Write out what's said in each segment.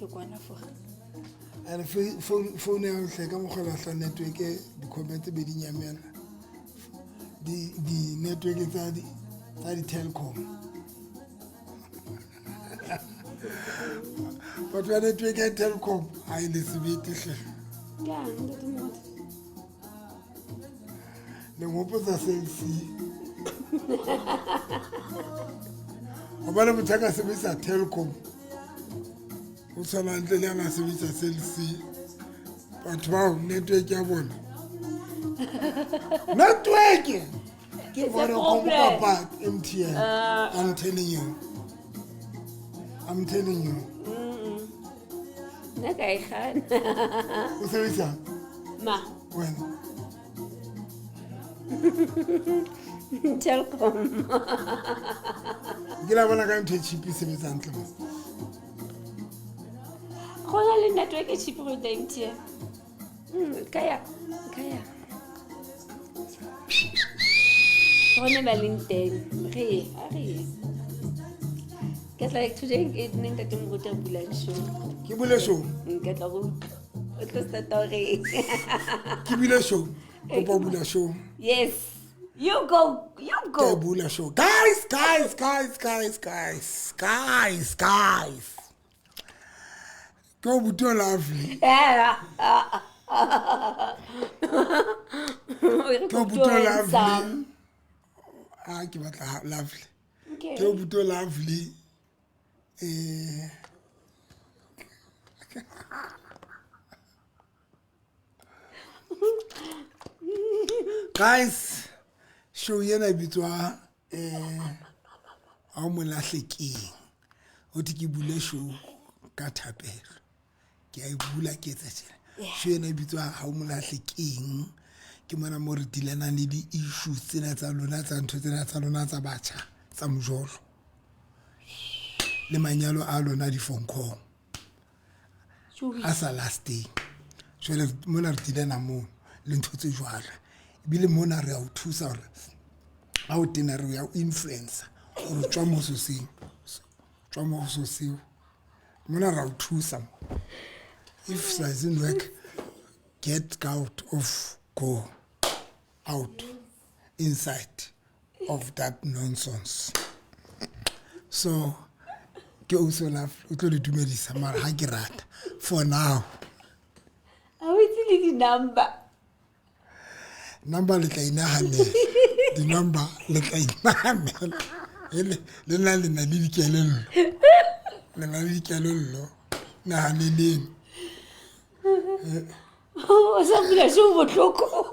ke kwana for and phone ya hle ka mogala hla network di comment be di nyamela di network tsa di Telkom but when network ya Telkom ai le sebete hle ya ntate mo le ngopotsa selfie obale motaka sebetsa Telkom o tsana ntle le ana sebetsa selfie batho ba network ya bona network ke bona go papa MTN I'm telling you na kai khan o sebetsa ma when Telkom gila bona ka nthe cheap sebetsa ntle mo khona le network e cheap go teng tie kaya khona ba leng teng re get like today it neng ka teng go ta bula show ke bule show ke tla go o tla story ke bule show go bula show yes you go ke bula show guys go buto lovely go buto lovely ke batla lovely ke buto lovely guys show yena bitswa a mo lahlekeng o tiki bule show ka thapelo ke a bula ke tsetsela show yena bitswa ha mo lahlekeng ke mona mo re dilana le di issues tsena tsa lona tsa ntho tsena tsa lona tsa batjha tsa mojolo le manyalo a lona di phone call asa last day jwale mona re dilana mo le ntho tse jwala bile mona re a o thusa hore a o tena re ya influencer o tswa mo so seo mona ra o thusa if it doesn't work get out of go out inside of that nonsense so ke o so love o tlo di dumedisa mara ha ke rata for now a witse le di number le tla inahane di number le tla inahane le na le dikelello na haneleng o sa bula show botloko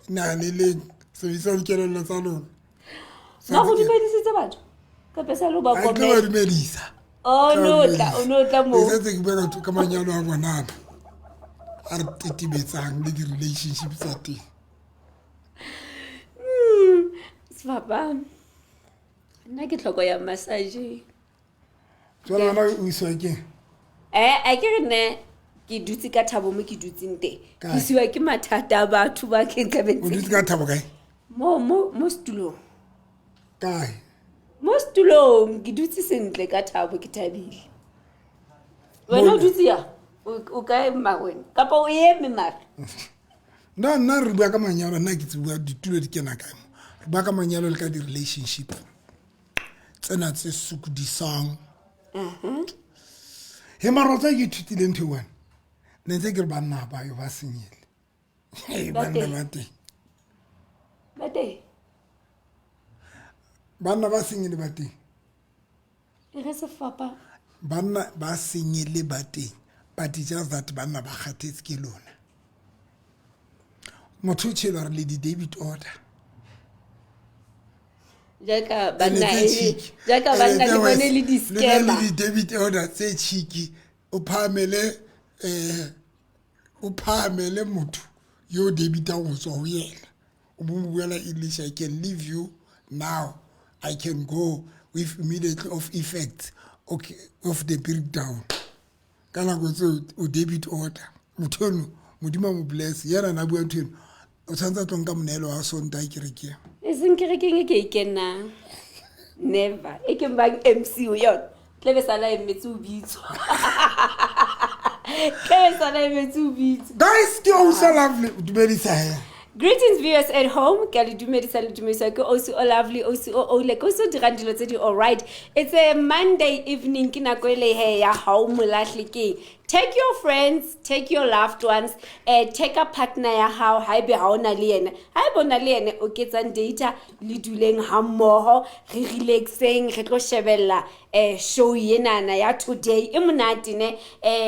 na haneleng so isa dikelello tsa lona ma go dumedisitse batho ka pesa lo ba komela ke ba dumedisa no tla mo se ke bega ka manyalo a bona a re titibetsang le di relationship tsa teng Papa nna ke tlhoko ya massage tsona na o iswa ke a ke ne ke dutse ka thabo mo ke dutseng teng ke siwa ke mathata a batho ba ke tlabetse o dutse ka thabo kae mo stulong kae mo stulong ke dutse sentle ka thabo ke thabile wena o dutse ya o ka ema wena kapa o eme mara nna re bua ka manyalo nna ke tsebua ditulo di kena kae re bua ka manyalo le ka di relationship tsena tse sukudisang he marotsa ke thutile ntho one ne ntse ke re banna ba yo ba senyele banna ba senyele ba teng e re se fapa banna ba senyele ba teng but it's just that banna ba kgathetse ke lona motho tshela re le di debit order jaka banna le bone le di scammer le di debit order tse cheeky o phamele motho yo debita go tswa ho yena o mo buela English I can leave you now I can go with immediately of effect okay of the breakdown kana go o debit order motho no modimo mo bless yena na bua ntho o tshantsa tlonka monelo wa sonta kerekeng iseng kerekeng ke ikena never e ke bang MC o yona tlebe sala emetse o bitso Guys, ke also lovely. Dumedisa he. Greetings viewers at home. Ke le dumedisa ke also lovely, also like also dirang dilo tse di all right. It's a Monday evening ke nako ele he ya ha o molahle ke. Take your friends, take your loved ones, take a partner ya hao haebe ha ona le ene. Haebe ona le ene o ketsang data le duleng ha mmoho, re relaxing, re tlo shebella show yenana ya today. E monate ne.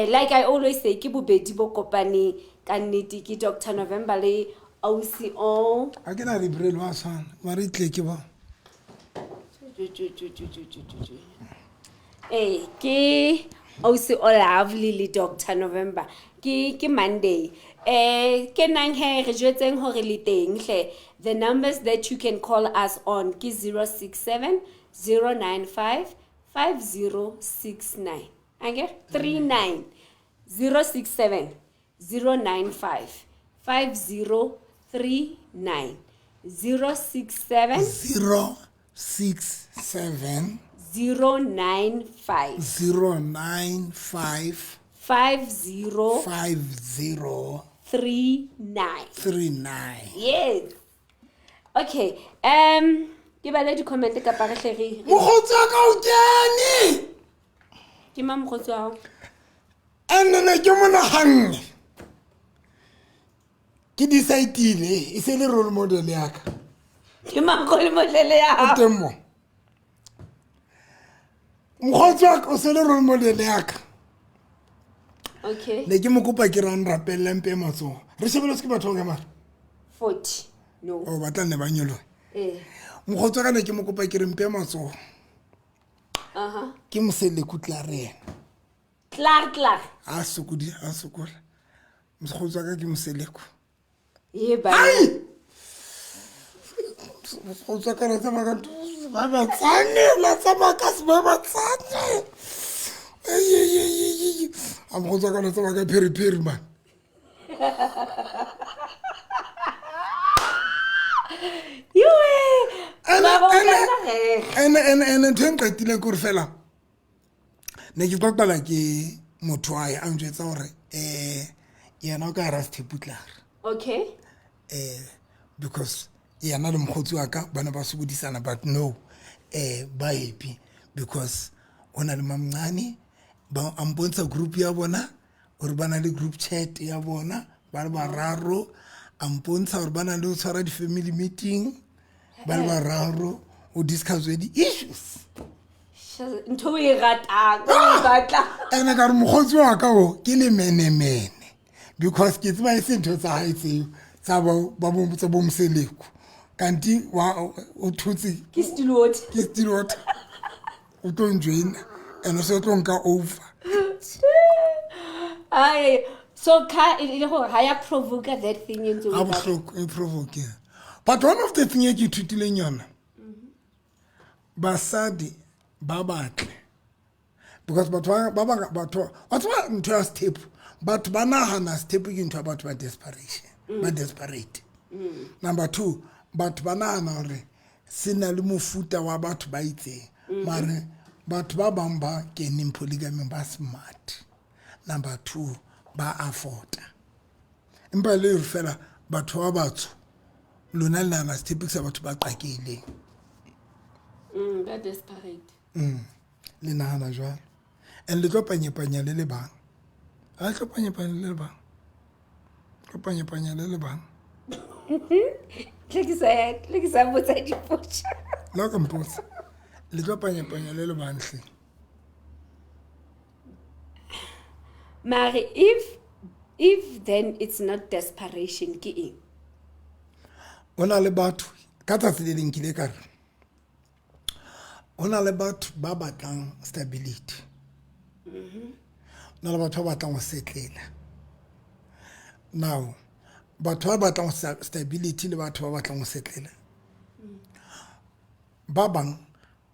Like I always say ke bobedi bo kopane ka nnete ke Dr. November le OCO. I can have real one. Mari tle ke ba. Ke OCO lovely le Dr. November. Ke Monday. Ke nang he re jwetseng hore le teng hle. The numbers that you can call us on ke 067 095 5069. Okay? 39 067 095 5039 067 067 095 095 5039. Yes. Okay. Ke bala di comment ka pa re hle re. Mogotsi ka o kene. Ke ma mogotsi wa hao. Nna ke mona hanne. Ke decidile e se le role model ya ka. Ke ma role model ya hao. Temo. Mogotsi wa ka o se le role model ya ka. Okay. Ne ke mo kopa ke ran rapelle mpe matso. Re shebele se ke batho ga mara. 40. No. O batla ne ba nyolo. Mogotsi wa ka ne ke mo kopa ke re mpe matso. Ke mo se le kutla re. Clar. A sokudi, a sokola. Mogotsi wa ka ke mo se le ku. Ye ba. Mogotsi wa ka re tsama ka ba ba tsane la tsama ka se ba ba tsane. I'm going to go to the peri man. You and then I tell you fella. Ne ke totala ke motho a a ntsetsa hore yena ka rasta putlar. Okay. Because yena le mogotsi wa ka bana ba sukudisana but no ba happy because ona le mamncane ba ambonsa group ya bona or bana le group chat ya bona ba le bararo ambonsa or bana le tshwara di family meeting ba le bararo o discuss the issues ntho e rata go batla ene ka re mogotsi wa ka o ke le mene because ke tsba isentho tsa haitse tsa ba bomseleko kanti wa o thutsi ke stilot o tlo njwena and so tlo nka over ai so ka ile go haya provoke that thing into I provoke but one of the thing ke thutileng yona basadi ba batle because batho what's ntho ya step but banahana step ke ntho about ba desperation ba desperate number 2 but banahana hore sena le mofuta wa batho ba itseng mare batho ba bang ba kening polygamy ba smart number 2 ba afford empa le fela batho ba batho lona lana step sa batho ba qakileng ba desperate le nahana jwalo and le tlo panyepanya le bang a tlo panyepanya le bang tlo panyepanya le bang Like sa botsa dipotso la ka mpotsa le tlo panyepanya le bang hle mare if then it's not desperation ke eng ona le batho ka tsatsi le dinkile ka re ona le batho ba batlang stability na le batho ba batlang go setlela now batho ba batlang stability le batho ba batlang go setlela ba bang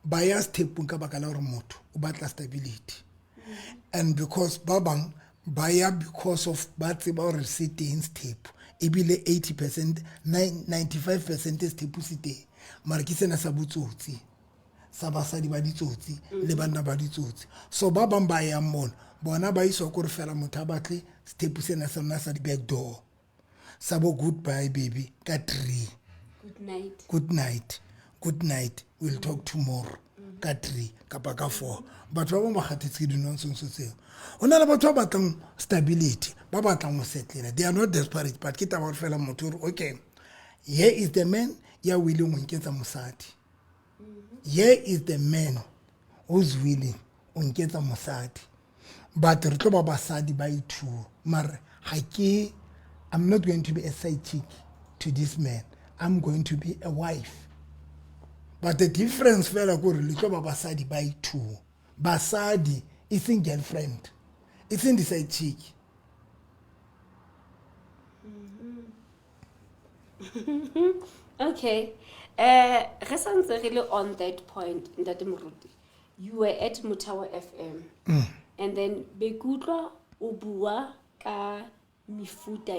ba ya step ka baka la gore motho o batla stability and because ba bang ba ya because of ba tseba gore se teng step ebile 80% 95% step se teng mara ke sena sa botsotsi sa basadi ba ditsotsi le bana ba ditsotsi so ba bang ba ya mona bona ba iswa gore fela motho a batle step sena sa nna sa di-back door sa bo goodbye baby ka 3 good night we'll talk tomorrow ka 3 kapa ka 4 batho ba bo magatetse ke dinonsense tseo o na le batho ba batlang stability ba batlang go setlela they are not desperate but ke taba fela motho okay here is the man ya willing go nketsa mosadi here is the man who's willing go nketsa mosadi but re tlo ba basadi ba ithuo mara I'm not going to be a side chick to this man I'm going to be a wife but the difference fela gore le tlo ba basadi ba ithuo basadi isn't girlfriend isn't the side chick Okay. Re santse re le on that point Ntate Moruti. You were at Mutawa FM. And then Bekutlwa o bua ka mifuta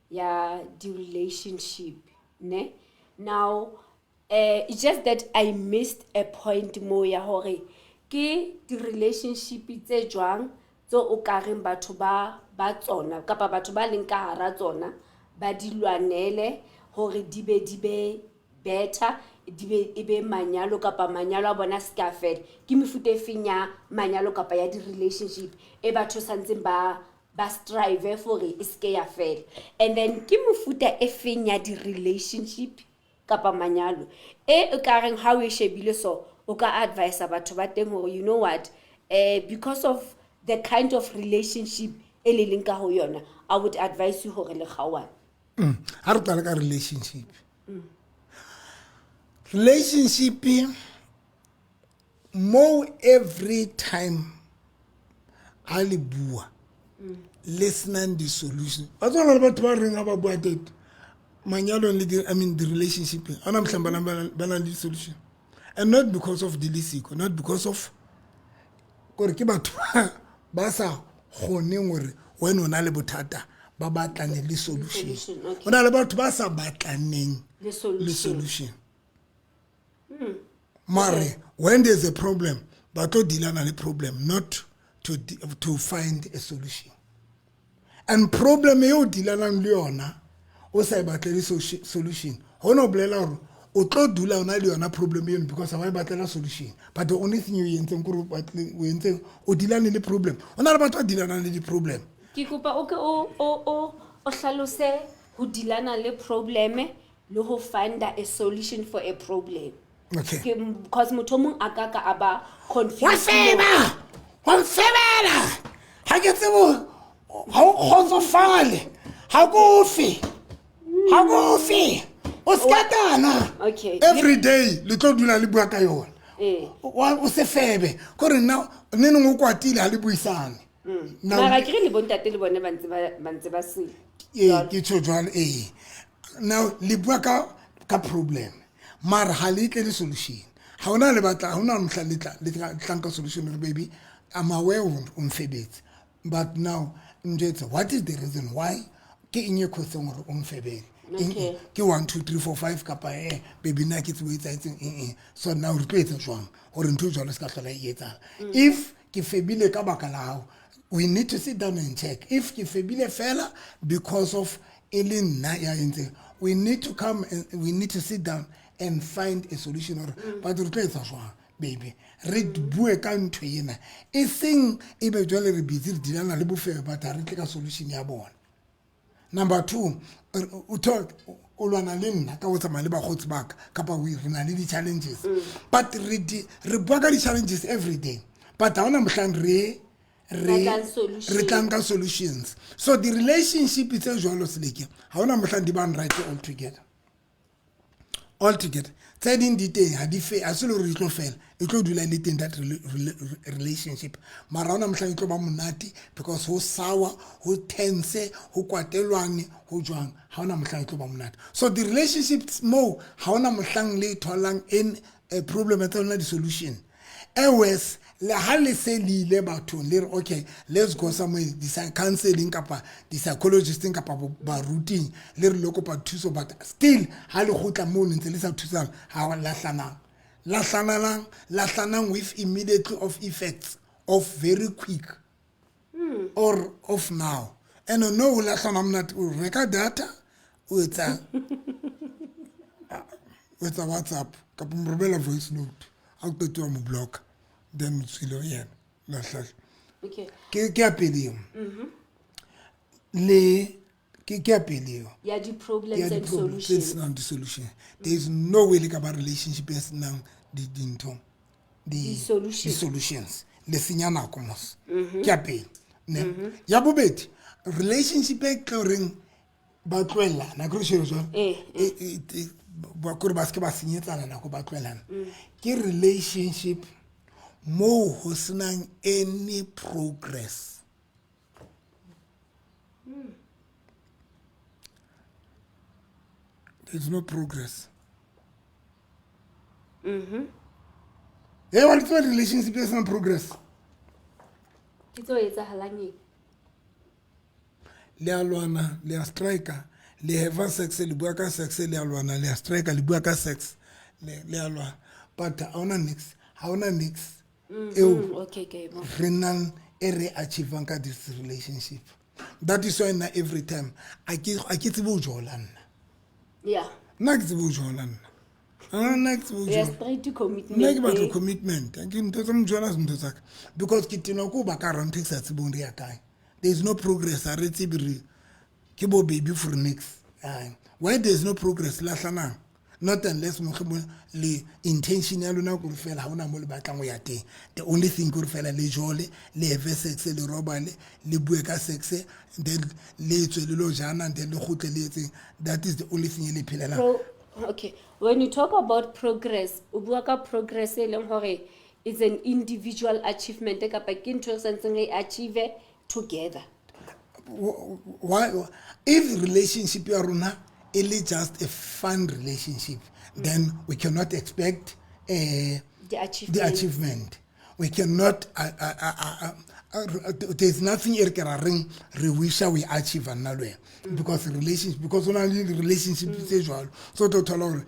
ya the relationship, ne? Now it's just that I missed a point mo ya hore ke the relationship tse jwang tso o ka reng batho ba tsona kapa batho ba leng ka hara tsona ba dilwanele hore di be better e be manyalo kapa manyalo a bona ska fela ke mefuta e fenya manyalo kapa ya di relationship e batho santseng ba strive for e ske ya fela and then ke mefuta e fenya di relationship kapa manyalo e ka reng how we shebile so o ka advise batho ba teng hore you know what because of the kind of relationship e le leng ka ho yona I would advise you hore le khawana ha re tla ka relationship mo every time ha le bua listening the solution ba tsona le batho ba reng ba bua tete manyalo le the relationship ana mhlamba bana le solution and not because of the lisiko not because of gore ke batho ba sa gone gore when ona le bothata ba batlane le solution ona le batho ba sa batlaneng le solution mare when there's a problem ba tlo dilana le problem not to find a solution and problem yo dilanang le yona o sa batle solution hono bolela gore o tlo dula ona le yona problem eno because ha ba batlela solution but the only thing you yentseng gore o yentseng o dilane le problem ona le batho ba dilana le di problem ke kopa o hlalose ho dilana le problem le ho find a solution for a problem okay because motho mong a ka aba confused wa febela ha ke tsebo ha o khotsofale ha go fi o skatana okay every day le tlo dula le bua ka yona o se febe gore nna nne ngo kwatile ha le buisane mara ke le bontate le bone bantse ba se ke tshojwana now le bua ka problem mara ha le tle le solution ha ona le batla ha ona mhla le tlanka solution baby I'm aware on febet but now njetse what is the reason why ke inye question gore on febet ke 1 2 3 4 5 kapa baby na ke tswetsa itseng so now re tletsa jwang gore ntho jwalo se ka hlola e etsa if ke febile ka baka la hao we need to sit down and check if ke febile fela because of elin na ya ntse we need to come and we need to sit down and find a solution or but re tletsa jwang baby re bue ka ntho ena e seng e be jwale re busy re dilana le bofebe but re tle ka solution ya bona number 2 o talk o lwana le nna ka o tsamaya le bagotsi baka kapa we re na le di challenges but re bua ka di challenges every day but ha ona mohlang re tlanka solutions so the relationship is jwalo seleke ha ona mohlang di ban right all together tseding di teng ha di fe a se le re tlo fela e tlo dula le teng that relationship mara ona mohlang e tlo ba monate because ho sawa ho tense ho kwatelwane ho jwang ha ona mohlang e tlo ba monate so the relationships mo ha ona mohlang le tholang in a problem at all the solution always le ha le se le batho le okay let's go somewhere this counseling kapa the psychologist kapa ba routing le re loko pa thuso but still ha le gotla mo ntse le sa thusang ha la hlanang with immediately of effects of very quick or of now. And no o latlhana mnate o reka data o etsa WhatsApp kapa mo romela voice note a qetwa mo block then tsilo yena la hlahla Okay. ke a pele le ke a pele Yeah, the problems yeah, the and problem solutions. it's not the solution. There is no way like about relationship as now the solutions le senya nako mos ke a pele ne ya bobedi relationship e tloring ba tloela na go shero jwa ba gore ba se ba senyetsana nako ba tloelana ke relationship mo ho senang any progress. There's no progress. Hey, what's my relationship? There's no progress. It's always a halangi. Le alwana, le striker, le have sex, le buaka sex, le alwana, le striker, le buaka sex, le alwana. But hauna nix. Okay. Renan ere achieve this relationship. That is why now every time I get jolan. Yeah. Next jolan. Next We are straight to commitment. Next about to commitment. Again, to some jolas because kitino ko ba karon takes at bondi akai. There is no progress. I read kibo baby for next. Why there is no progress? Lasana. Not unless le intentional na go fela ha ona mo le batlang go ya teng. The only thing go fela le jole le have sex le robale le bue ka sex then le tswe le lo jana then le gotle le etseng. That is the only thing le phelela. Okay, when you talk about progress, o bua ka progress e leng hore it's an individual achievement ka pa ke ntho se ntseng e achieve together. Why if relationship ya rona is just a fun relationship, then we cannot expect the achievement. We cannot. There's nothing we wish we achieve another because relationship because only the relationship is usual. So to tell her,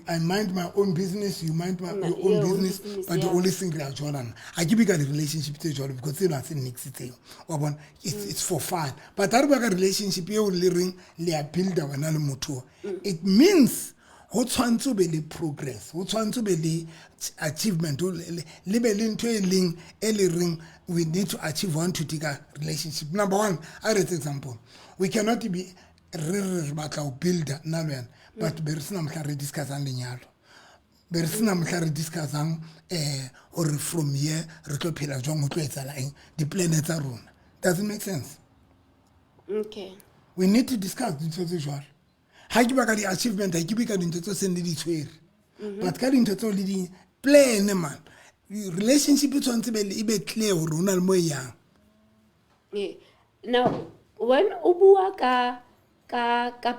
I mind my own business, you mind your own business, but the only thing we are Jordan. I give you the relationship to Jordan because they don't think it's for fun. But that relationship you will build it means ho tshwantse be le progress, ho tshwantse be le achievement, le be le ntho e leng e le ring we need to achieve one to take a relationship. Number one, I read example. We cannot be batla build nalwen but be re sena mhla re discussang lenyalo. Be re sena mhla re discussang or from here re tlo phela jwang ho tlo etsala eng di planets tsa rona. Doesn't make sense. Okay. We need to discuss dintho tse jwalo. Ha ke ba ka di achievement ha ke be ka dintho tse seng le di tshwere. But ka dintho tse le di plan man. Relationship e tshwantse be be clear hore ona le mo yang. Yeah. Now, when o bua ka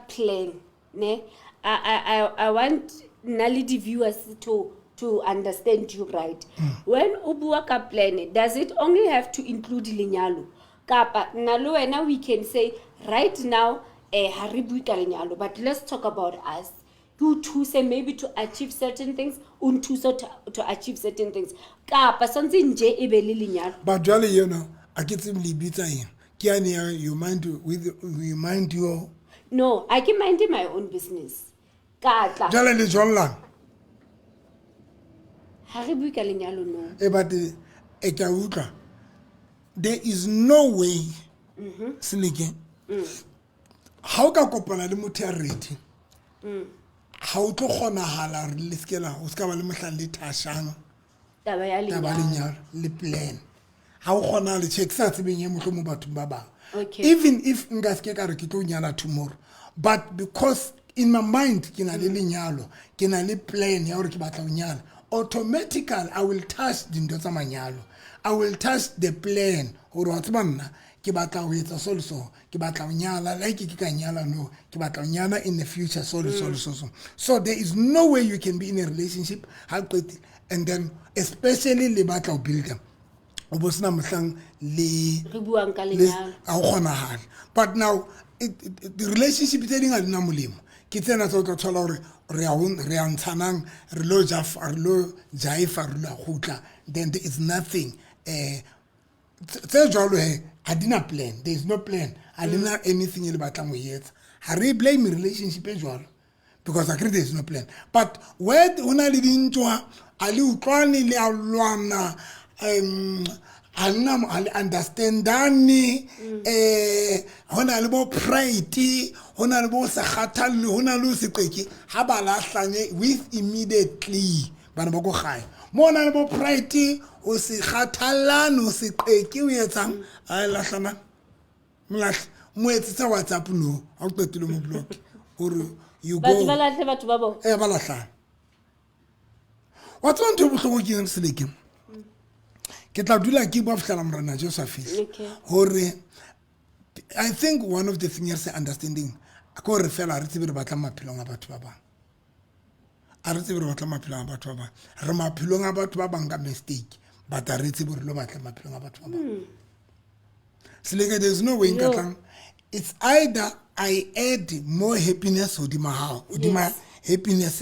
plan, ne, I want nality viewers to understand you right. When o bua ka plan, does it only have to include lenyalo? Kapa nalo wena we can say right now ha re bue ka lenyalo, but let's talk about us. You choose maybe to achieve certain things, to achieve certain things. Kapa sonse nje e be le lenyalo. But jwale you know, I get him libita in. Kiani you mind your No, I can mind my own business. Katla. jwale le jwalla. Ha re bue ka lenyalo no. But e ka utlwa. There is no way. Silike. How ka kopana le motho ya ready? How to kgonahala re le skela o ska ba le mohla le thashang Taba ya lenyalo. Le plan. How kgona le check sa tsebeng ye motho mo bathong ba bang. Okay. Even if nka ske ka re ke tlo nyala tomorrow, but because in my mind ke na le lenyalo, ke na le plan ya hore ke batla ho nyala, automatically I will touch dintho tsa manyalo. I will touch the plan hore wa tseba nna ke batla ho etsa so ke batla ho nyala like ke ka nyala no ke batla ho nyala in the future so. So there is no way you can be in a relationship and then especially le batla ho build them. Mohlang le Re buang ka lenyalo. a kgonahale. But now the relationship tse ding a dina molemo ke tsena tse o tla thola hore re a ntshanang re lo jaifa re lo gutla then there is nothing tse jwalo he I didn't plan. There is no plan. I didn't have anything in the batang yet. I really blame relationship as well. Because I agree there is no plan. But where una living to ali utlwani le alwana alina understandani hona le bo pride hona le bo sa kgathalle hona le se qeki ha ba lahlanye with immediately bana ba go gae mona le bo pride o se kgathallane o se qeki o etsang a lahlana mlahle mo etsa WhatsApp no a qetile mo block or you go batho ba lahle batho ba bo ba lahlana what's on to bohloko ke se leke ke tla dula ke ba fihlela morena Josephine hore I think one of the things understanding ko re fela re tsebe re batla maphelo a batho ba bang a re tsebe re batla maphelo a batho ba bang re maphelo a batho ba bang ka mistake but a re tsebe re lo batla maphelo a batho ba bang seleke there's no way in katlang it's either I add more happiness hodima hao hodima happiness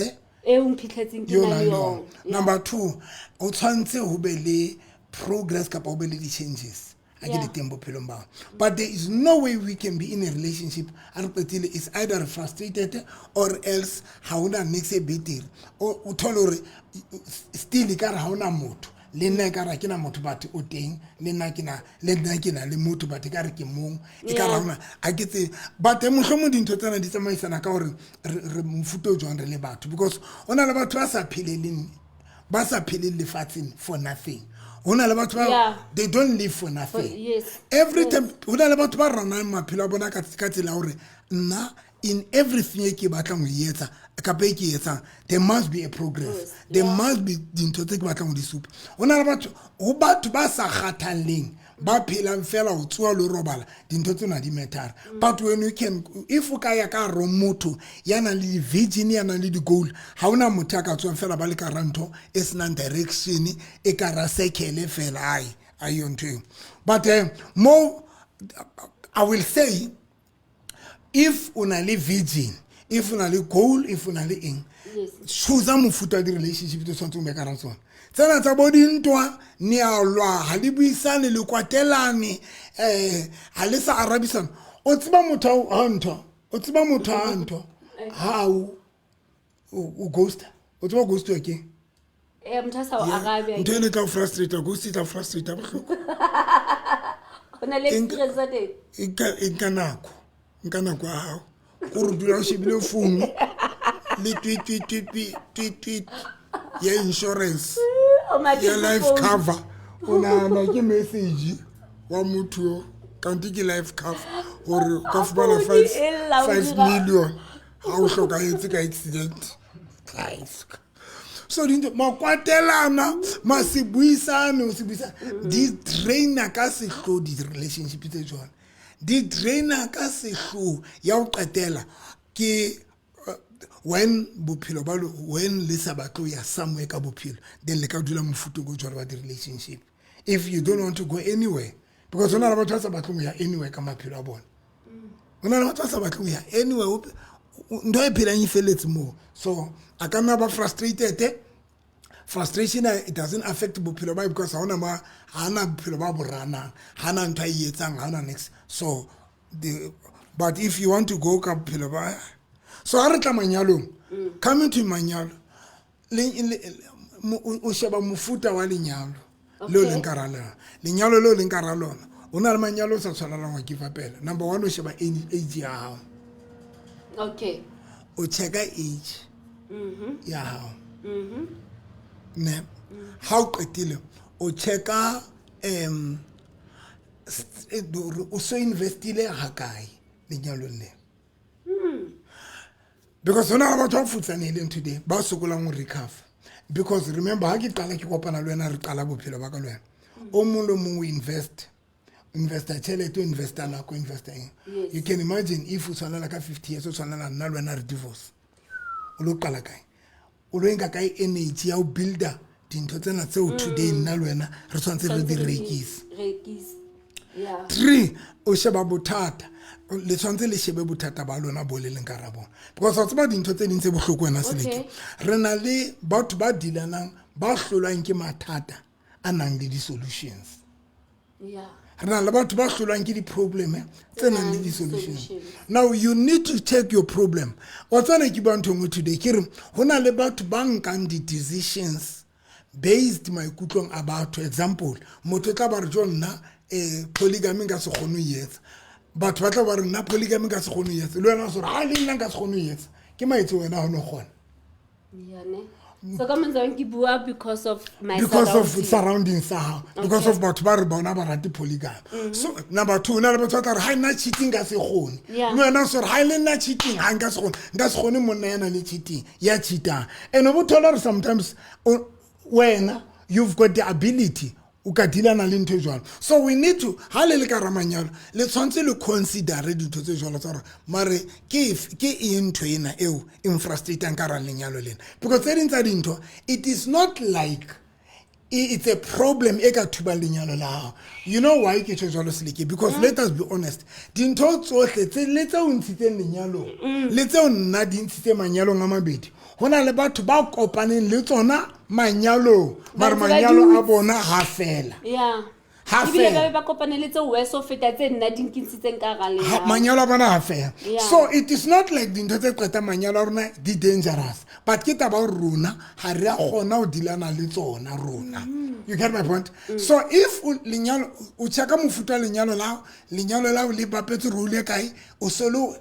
number 2 o tshwantse ho be le progress kapa ho be le di changes but there is no way we can be in a relationship it's either frustrated or else hauna next a better or utholore still ka ra hauna motho le nna ka ra ke na motho batho o teng le nna ke na le motho batho ka re ke mong e ka ra hona a ke tse but mohlomo dintho tsena di tsamaisana ka hore re mfuto jwang re le batho because ona le batho ba sa phelele lefatsheng for nothing hona le batho ba they don't live for nothing every time hona le batho ba rana maphelo a bona ka tsela hore nna in everything e ke batlang ho etsa kape ke etsa there must be a progress there must be dintho tse ke batlang ho di supa hona le batho ba sa kgathalleng ba phelang fela ho tswa lo robala dintho tsena di matter but when you can if o ka ya ka ro motho yana le vision yana le di goal ha ona motho a ka tswa fela ba le ka ranto is non direction e ka ra circle fela ai yonto but more I will say if una le vision if una le goal if una le eng choose mofuta di relationship to something me ka rantsona tsena tsa bodintwa ni a lwa ha le buisane le kwatelane ha le sa arabisana o tsiba motho a ntho how o ghost o tsiba ghost ke motho sa o arabe motho le ka frustrate ghost ta frustrate bohloko ona le experience nka nako a hao go re dula o shebile phone le tweet ya insurance ya life cover ona ke message wa motho kanti ke life cover or ka fumana 5 million ha o hloka etse ka accident so dinto makwatelana masibuisana di trainer ka sehlo di relationship tse jona di trainer ka sehlo ya o qetela ke when bophelo ba when le sa batlo ya somewhere ka bophelo then le ka dula mofuto go jwa ba di relationship if you don't want to go anywhere because ona la batho ba sa batlo ya anywhere ka maphelo a bona ona la batho ba sa batlo ya anywhere ndo e phela nyifeletse mo so akana ba frustrated frustration it doesn't affect bophelo ba because ha hana bophelo ba borana hana ntwa yetsang hana next so but if you want to go ka bophelo ba so ha re tla manyalong coming to manyalo o sheba mofuta wa lenyalo lo lenkarala lenyalo lo lenkaralona ona le manyalo sa tshwanela go give up number 1 o sheba age ya hao okay o checka age ya hao ne how qetile o checka o so investile hakae lenyalo le because ona ba twa futsanele today ba sokola mo recover because remember ha ke qala ke kopana le wena re qala bophelo ba ka le wena o molo mo investor chele to investor na ko investing you can imagine if o tshwanela ka 50 years o tshwanela nna le wena re divorce o lo qala kae o lo enka kae energy ya o builder dintho tsena tseo today nna le wena re tshwantse re di rekise 3 o sheba bothata le tshwantse le shebe bothata ba lona bo le leng karabo because o tsaba dintho tse dintse bohloko wena seleke re na le batho ba dilanang ba hlolwang ke mathata a nang le di solutions Yeah. re na le batho ba hlolwang ke di-problem tse nang le di-solution. Solution. Now you need to take your problem. O tsana ke bua ntho engwe today ke re go na le batho ba nkang di-decisions based maikutlong about, to example, motho tla ba re jo nna polygamy nka se kgone ho etsa, batho ba tla ba re nna polygamy nka se kgone ho etsa, le wena so re ha le nna nka se kgone ho etsa, ke maetse wena ha no kgona. Yeah, ne. So ka motho ke bua because of my Because of surroundings. surroundings sa hao, because of batho ba re bona ba rate polygamy. So number 2 na le batho ba tla re ha nna cheating ka se kgone, Yeah. le wena so re ha le nna cheating ha nka se kgone monna yana le cheating ya cheatang. And o bothola re sometimes wena you've got the ability o ka dilana le ntho e jwalo. So we need to ha le ka ramanyalo le tshwantse le consider dintho tse jwalo tsa re mare ke eng ntho ena eo in frustrating ka ra lenyalo lena, because tse ding tsa dintho it is not like it's a problem e ka thuba lenyalo la hao. You know why ke tshwe jwalo seleke? Because let us be honest, dintho tsohle tse le tse o ntshitseng lenyalong le tse o nna di ntshitse manyalong a mabedi, hona le batho ba kopaneng le tsona manyalong mare manyalo a bona ha fela. Yeah. Ha Ebile fela. ba kopaneletse wes of feta tse nna di nkintshitseng ka ga le. Manyalo a bona ha fela. Yeah. So it is not like dintho tse qeta manyalo a rona di dangerous, but ke taba rona ha re a kgona ho dilana le tsona rona. You get my point? So if lenyalo o chaka mofuta lenyalo lao le bapetse role kae o solo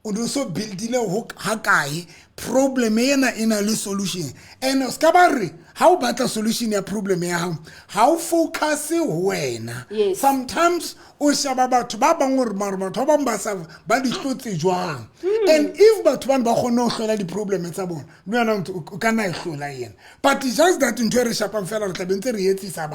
o do so buildile ho ha kae problem ena ina le solution, and ska ba re ha o batla solution ya problem ya hao ha o focus wena. Yes. Sometimes o shaba batho ba bang hore mara batho ba bang ba sa ba di hlotse jwang, and if batho ba kgone ho hlola di problem tsa bona le yena o kana e hlola yena, but it's just that ntwe re shapang fela re tla bentse re etsisa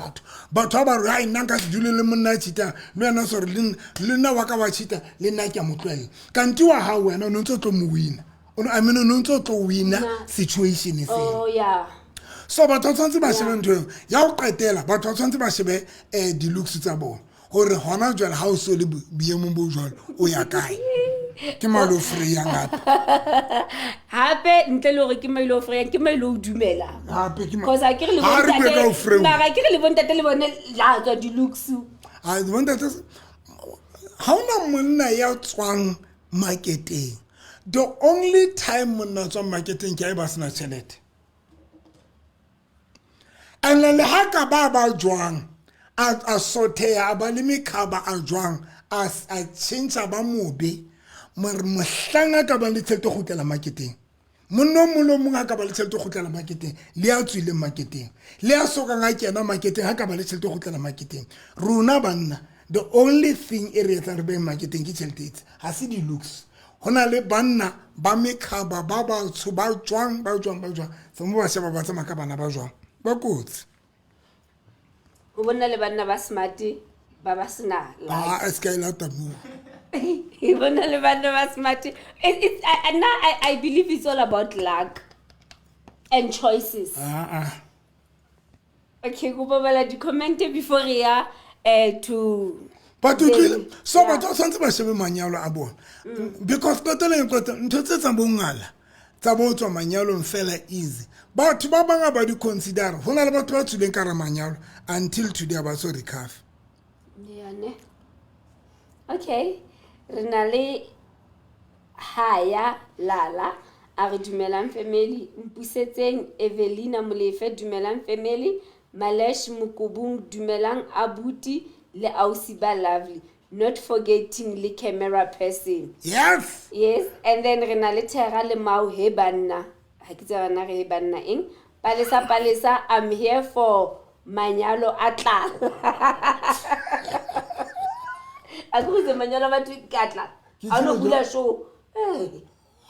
batho ba re ha nna ka se dule le monna chita le yena so re le nna wa ka wa chita le nna ke a motlwela kanti wa ha wena o ntse tlo mo wina I mean o ntse tlo wina situation e Oh yeah. So batho tshwantse ba shebe ntho eo ya o qetela, batho tshwantse ba shebe di looks tsa bona gore hona jwale ha o so le boemong bo jwalo o ya kae ke malo free ya ngata Hape ntle le gore ke mailo free ke mailo dumela. hape ke Because I kere le Ha re bua ka ho free. Mara ke re le bontate le bone la tswa di looks. I want that ha ona monna ya tswang marketing, the only time monna tswang marketing ke ba sena tšhelete, and le ha ka ba jwang a sotea ba le mekhaba a jwang a change ba mobe mare mohlanga ka ba le tšhelete go tlela marketing, monno molo monga ka ba le tšhelete go tlela marketing le a tswile marketing le a soka nga kena marketing ha ka ba le tšhelete go tlela marketing. Rona banna the only thing e re etsa re be marketing ke tšhelete ha se di looks. Hona le banna ba mekhaba ba tsho ba jwang se mo ba sheba ba tsama ka bana ba jwang ba kotsi. Go bona le banna ba smart ba ba sena. Eska ila tabu. You bona le banna ba smart. I believe it's all about luck and choices. Okay, go babala di comment before re ya to But then, so yeah. but tshwantse ba shebe manyalo a bona, because ntho tse tsa bongala tsa bo tswa manyalo fela easy, batho ba banga ba di consider hona le batho ba tswileng ka ra manyalo until today ba so recover. Yeah, ne. Okay. Re na le Haya Lala a re dumelang family, Mpusetseng Evelina Molefe dumelang family, Malesh Mukubung dumelang abuti le ausi ba lovely, not forgetting le camera person. Yes. Yes, and then re na le Thera le Mau he banna. Ha ke tsaya na re he banna eng? Palesa I'm here for manyalo atla. A go se manyalo ba tu katla. A no bula show.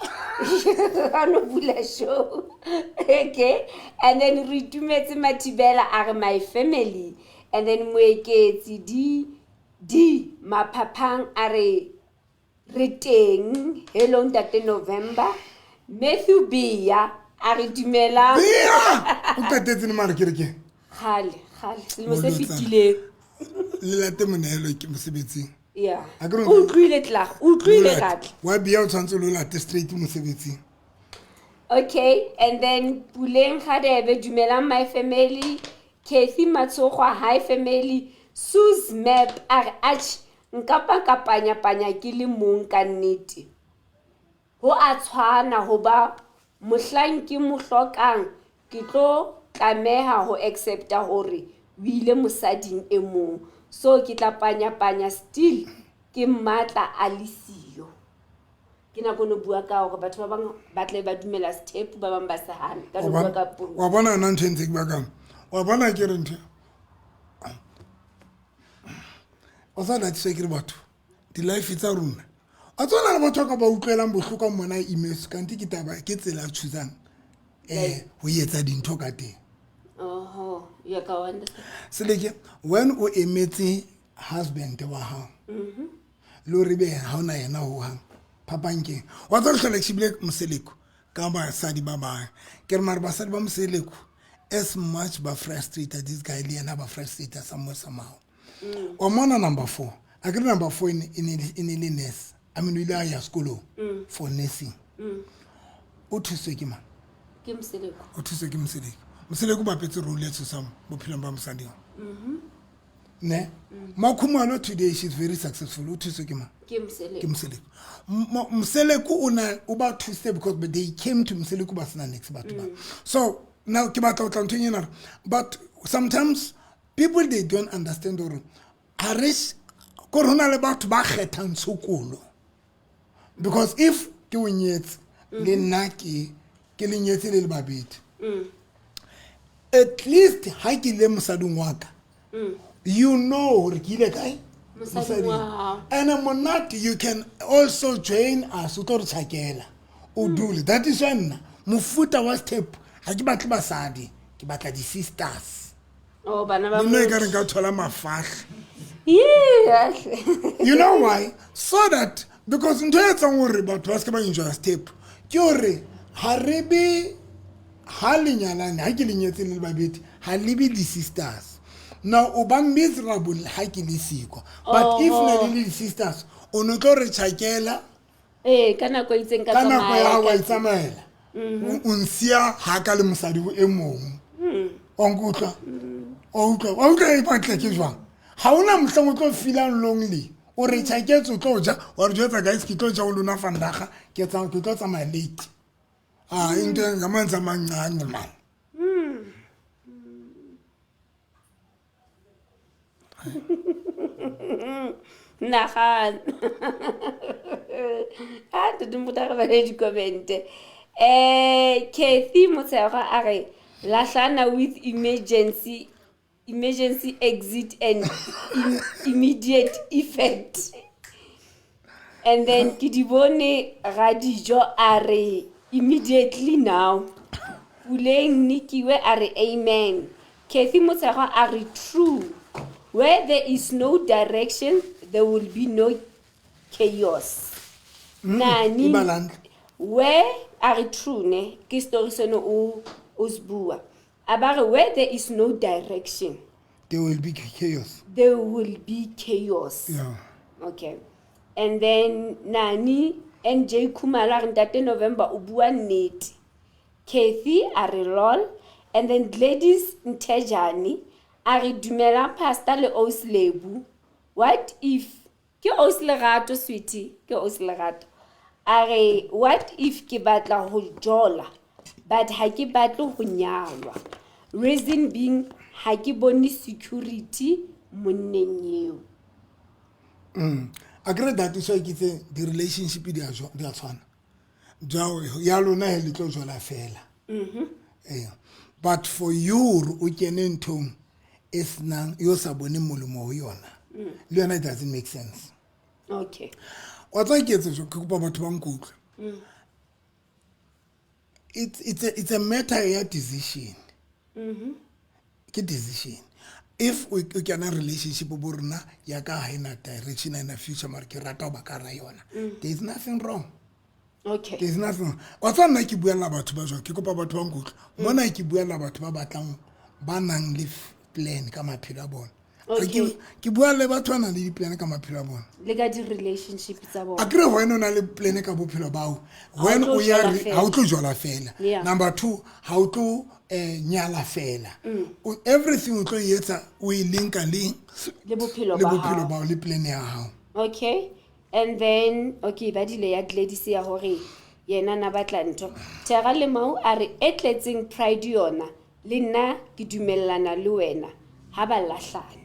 A no bula show. Okay. And then re tumetse Matibela are my family. And then Moeketsi di Maphapang are re teng. Hello Ntate November. Matthew Bia are dumela. Bia o tatetse ne mare kereke Khale se mo se fitile. le late monelo ke mosebetsing. Yeah. A ke re- O tlwile gatla. wa bia o tshwantse lo late straight mosebetsing. Okay, and then Puleng Khadebe dumelang my family, Kathy Matsogwa hi family, Sus map a re atjhe nka pakapanya ke le mong ka nnete ho a tshwana hoba mohlang ke mo hlokang ke tlo tlameha ho accepta hore o ile mosading e mong so ke tla panya still ke matla a le siyo ke na kono bua ka hore batho ba bang ba tle ba dumela step ba bang ba se hana ka no bua ka puo wa bona nna ntse ntse ke ba kang wa bona ke re ntho o sa la tse ke re batho di life tsa runa a tsona le batho ka ba utlwelang bohloko mona emails kanti ke taba ke tsela tshuzang ho yetsa dintho ka teng ya ka wanda seleke when o emetse husband wa hao lo re be ha ona yena ho hang phapankeng wa tsa hlola tshibile moseleko ka ba sadi ba ba ke re mara ba sadi ba moseleko as much ba frustrated this guy le yena ba frustrated somehow o mona number 4 a ke number 4 in nurse I mean we are ya school for nursing o thuswe ke mang ke moseleko o thuswe ke moseleko ba petse role ya tsosam bophelong ba mosadi ne makhumalo today she's very successful o thuswe ke mang ke moseleko moseleko una o ba thuse because they came to moseleko ba sena next batho ba so now ke batla o tla ntonyena but sometimes people they don't understand or arish korona le batho ba kgethang tshokolo because if ke o nyetse le nna ke le nyetse le babedi at least ha ke le mosading wa ka you know hore ke ile kae mosading and monate you can also join us o tlo re tshakela o dule that is why nna mofuta wa step ha ke batla basadi ke batla di sisters bana ba nne ka re ka thola mafahla yeah you know why so that because ntho e tsang hore batho ba se ba enjoy step ke hore ha re be ha lenyalane ha ke lenyetse le babedi ha libe di sisters now o ba miserable ha ke le siko but if na le di sisters o no tlo re tshakela kana go itseng ka kana go ya wa itsamaela o nsia ha ka le mosadi e mong o nkutla o utlwa e patla ke jwang ha ona mhla o tlo feel lonely o re tshaketse o tlo ja wa re jwetsa guys ke tlo ja o lona fandaga ke tsa ke tlo tsamaya late into ngamanzi amancane man nahan dudumbuta re ba le di comment Kathy Motsega a re lahlana with emergency exit and immediate effect and then Kidibone Radijo are immediately now Puleng Nikiwe are amen Kathy Motsega are true where there is no direction there will be no chaos nani where are true ne ke story sono o sbua abare where there is no direction there will be chaos yeah okay and then nani NJ Kumala ntate November o bua nnete Kathy are lol and then Gladys Ntejani are dumela pastor le Oslebu what if ke Oslerato sweetie ke Oslerato are what if ke batla ho jola but ha ke batle ho nyalwa reason being ha ke bone security monneng eo agree that is why ke tse the relationship di a tshwana jao ya lona he le tlo jola fela but for you o kene ntong is nang yo sa bone molomo ho yona le yona it doesn't make sense okay wa tsa ke tse ke kopa batho ba nkutlo it's a matter ya decision ke decision if we can a relationship bo rena ya ka ha ina direction in the future mar ke rata ba ka ra yona there is nothing wrong okay there is nothing wa tsa nna ke buela batho ba jwa ke kopa batho ba nkutlo mona ke buela batho ba batlang ba nang le plan ka maphelo a bona Okay. Ke bua le batho ba nang le di-plan ka maphelo a bona. Le ka di-relationship tsa A bona. kere when o na le plan ka bophelo bao, when tlo o ya jwala fela. ha o tlo jwala fela. Yeah. Number 2, ha o tlo nyala fela. Everything o tlo etsa o e linka le Le bophelo le ba bophelo hao. bao le plan ya hao. Okay. And then okay ba dile ya Gladys ya hore yena na batla ntho. Thera le Mau a re e tletseng pride yona le nna ke dumellana le wena ha ba lahlana.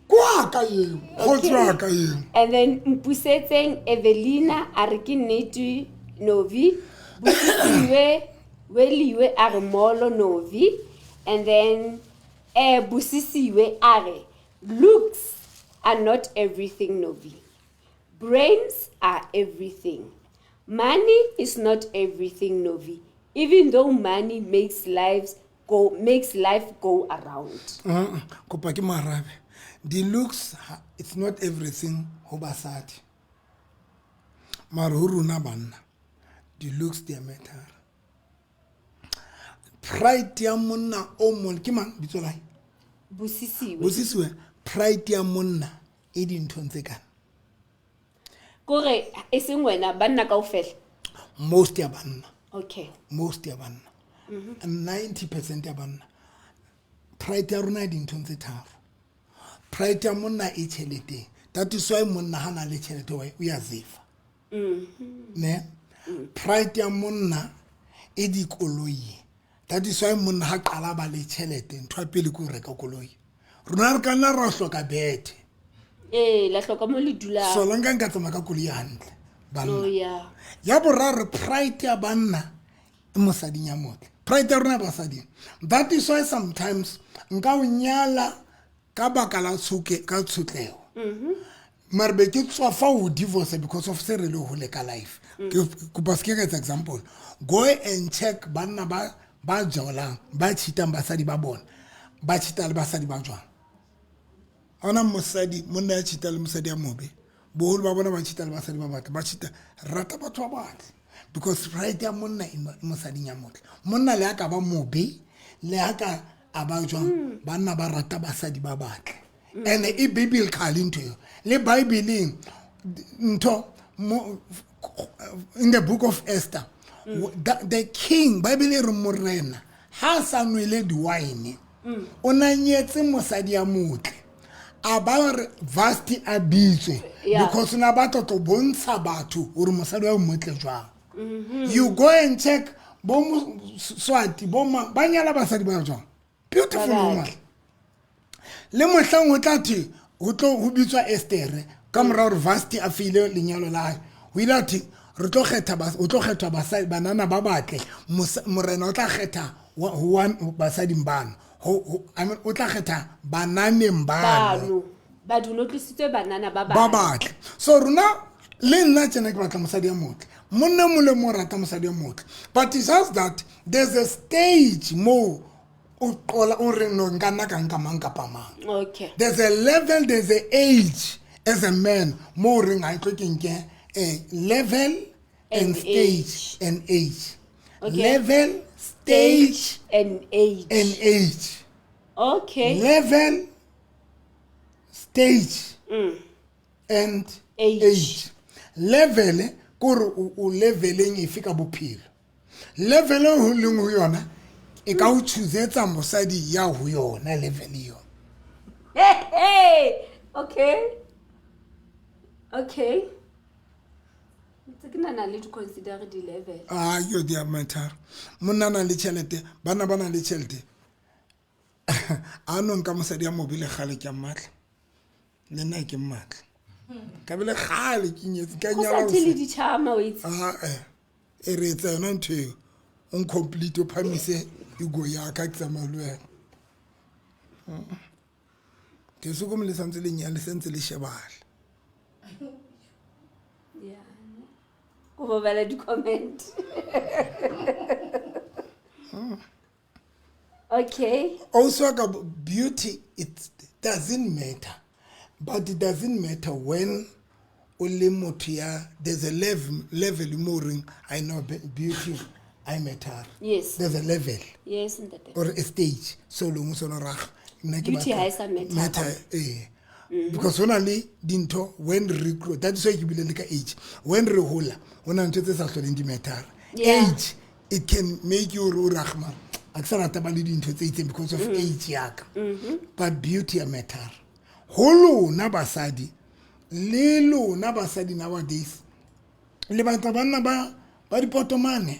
Kwa ka eo, go tswa ka eo. And then mpusetseng Evelina a re ke nnete Novi busisiwe weliwe a re molo Novi. And then busisiwe a re looks are not everything Novi. Brains are everything. Money is not everything Novi. Even though money makes life go around. Kopa ke marabe. The looks, it's not everything ho basadi. Mara ho rona banna, the looks they matter. Pride ya monna o mon ke mang bitso la Busisiwe. pride ya monna e dinthong tse kana. Kore e seng wena banna kaofela. Most ya banna. Okay. Most ya banna. 90% ya banna. Pride ya rona e dinthong tse tharo. Pride ya monna e tšhelete. That is why monna ha na le tšhelete o ya zifa. Ne? Pride ya monna e dikoloi. That is why monna ha qala ba le tšhelete ntho ya pele ke go reka koloi. Rona re ka nna ra hloka bethe. La hloka mo le dula. So langa nka tsama ka koloi hantle. Oh Banna. yeah. Ya boraro pride ya banna e mosading ya motle. Pride ya rona basading. That is why sometimes nka o nyala ka baka la tshuke ka tshutlego. Mara be ke tswa fa o divorce because of se re le hole ka life. Ke pass ke etsa example. Go and check banna ba jolang ba tshitang basadi ba bona. Ba tshita le basadi ba jwang. Ona mosadi monna ya tshita le mosadi ya mobe. Boholo ba bona ba tshita le basadi ba batle. Ba tshita rata batho ba batle. Because right ya monna e mosading ya motle. Monna le aka ba mobe le aka aba jwang banna ba rata basadi ba batle. And e biblical into you. Le Bible nto in the book of Esther, the king Bible re morena ha sa nwele di wine o na nyetse mosadi ya motle aba re vasti abitswe because na batho to bontsha batho ore mosadi wa motle jwang. You go and check bo Swati bo banyala basadi ba jwang beautiful woman. Le mohlang o tla thi ho tlo ho bitswa Esther ka mora hore vasti a file lenyalo la ho ila thi re tlo kgetha o tlo kgetha basadi banana ba batle morena o tla kgetha one basadi mbana I mean o tla kgetha bananeng bano ba dulo tlisitswe banana ba batle. So rona le nna tsena ke batla mosadi ya motle monna mo le mo rata mosadi ya motle, but it's just that there's a stage more. Okay. There's a level, there's an age as a man. More ring I talking level and stage and age. Okay. Level, stage and age. And age. Okay. Level, stage and age. Level kore o leveling e fika bophelo. Level ho leng ho yona e ka o choose mosadi ya ho yona level yo. Hey. Okay. Tsekana le to consider the level. Yo dia matter. Monna na le tšhelete, bana bana le tšhelete. Ano nka mosadi ya mobile gale ke matla. Le nna ke matla. Ka bile gale ke nyetse ka nyala. Go sa tele di chama wait. E re tsa yona ntho on complete o phamise go ya ka tsama le wena. Ke se go mo le santse le nyale sentse le shebala. Yeah. Go bala di comment. Okay. Also beauty, it doesn't matter. But it doesn't matter when only motia there's a level more I know beauty I matter. Yes. There's a level Yes, ntate. or a stage. So long so no rag. Beauty ha e sa matter. Because only dinto when we grow, that's why you believe like age. When we hola, when I'm just actually in matter. Yeah. Age, it can make you rahma. Aksara tabali dinto because of age yak. But beauty a matter. Holo na basadi. Lelo na basadi nowadays. Le batla banna ba dipotomane.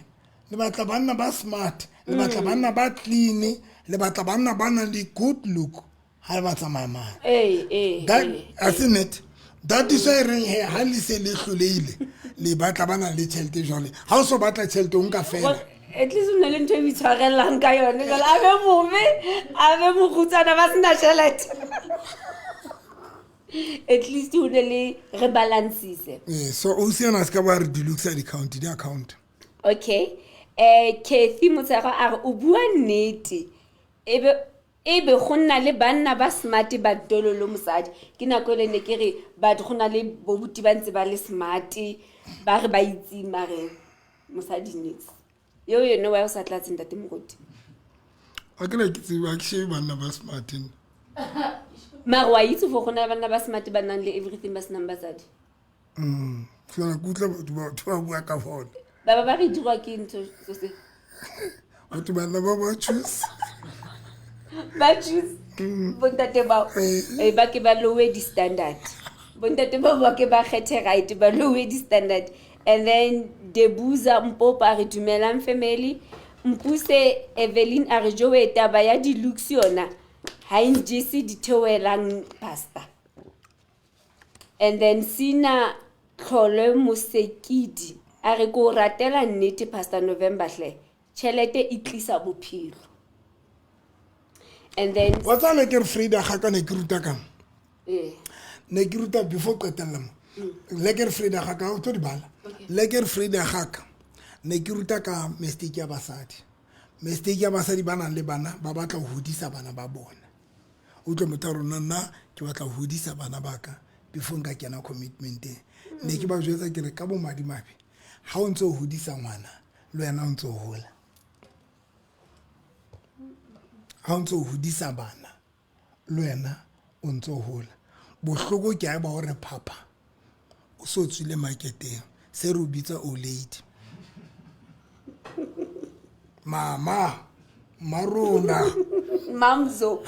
Le batla banna ba smart. Le batla banna ba clean. Le batla banna ba na le good look. Ha ba tsamaya man. That isn't it. That is why re he ha le se le hloleile. Le batla bana le tšhelete jole. Ha o so batla tšhelete o nka fela. At least una le ntho e bitshwarellang ka yone. Jwale a be move, a be mogutsana ba sena tšhelete. At least o ne le rebalancise. So o siana ska ba re deluxe account, di account. Okay. Kathy Motsego a re o bua nnete. Ebe go nna le banna ba smart ba dololo mosadi. Ke nako le ne ke re ba go na le bobuti ba ntse ba le smart ba re ba itse mare mosadi nix. Yo no wa o sa tlatse ntate mogodi. A ke le ke tseba ke shebe banna ba smart. Mare wa itse go gona banna ba smart ba nang le everything ba senang basadi. Fela kutla ba bua ka phone. Ba re dirwa ke ntho so se. Batho banna ba choose. Ba choose bontate ba ba ke ba lower the standard. Bontate ba ke ba kgethe right ba lower the standard. And then Debuza Mpopa re dumelang family Mpuse Evelyn a re jo eta ba ya di looks yona ha injisi di thewelang pasta. And then Sina Khole Mosekidi a re go ratela nnete pasta November hle chelete e tlisa bophelo. And then what's a like Frida ga ka ne ke ruta kang ne ke ruta before qetella mo like Frida ga ka o tlo di bala like Frida ga ka ne ke ruta ka mistake ya basadi bana le bana ba batla go hodisa bana ba bona o tlo motho rona nna ke batla go hodisa bana baka before nka kena commitment ne ke ba jwetsa ke re ka bo madimabe ha o ntse o hodisa ngwana le yena o ntse o hola ha o ntse o hodisa bana le wena o ntse o hola bohloko ke a ba hore papa o so tswile marketeng se re bitsa old lady mama marona Mamzo.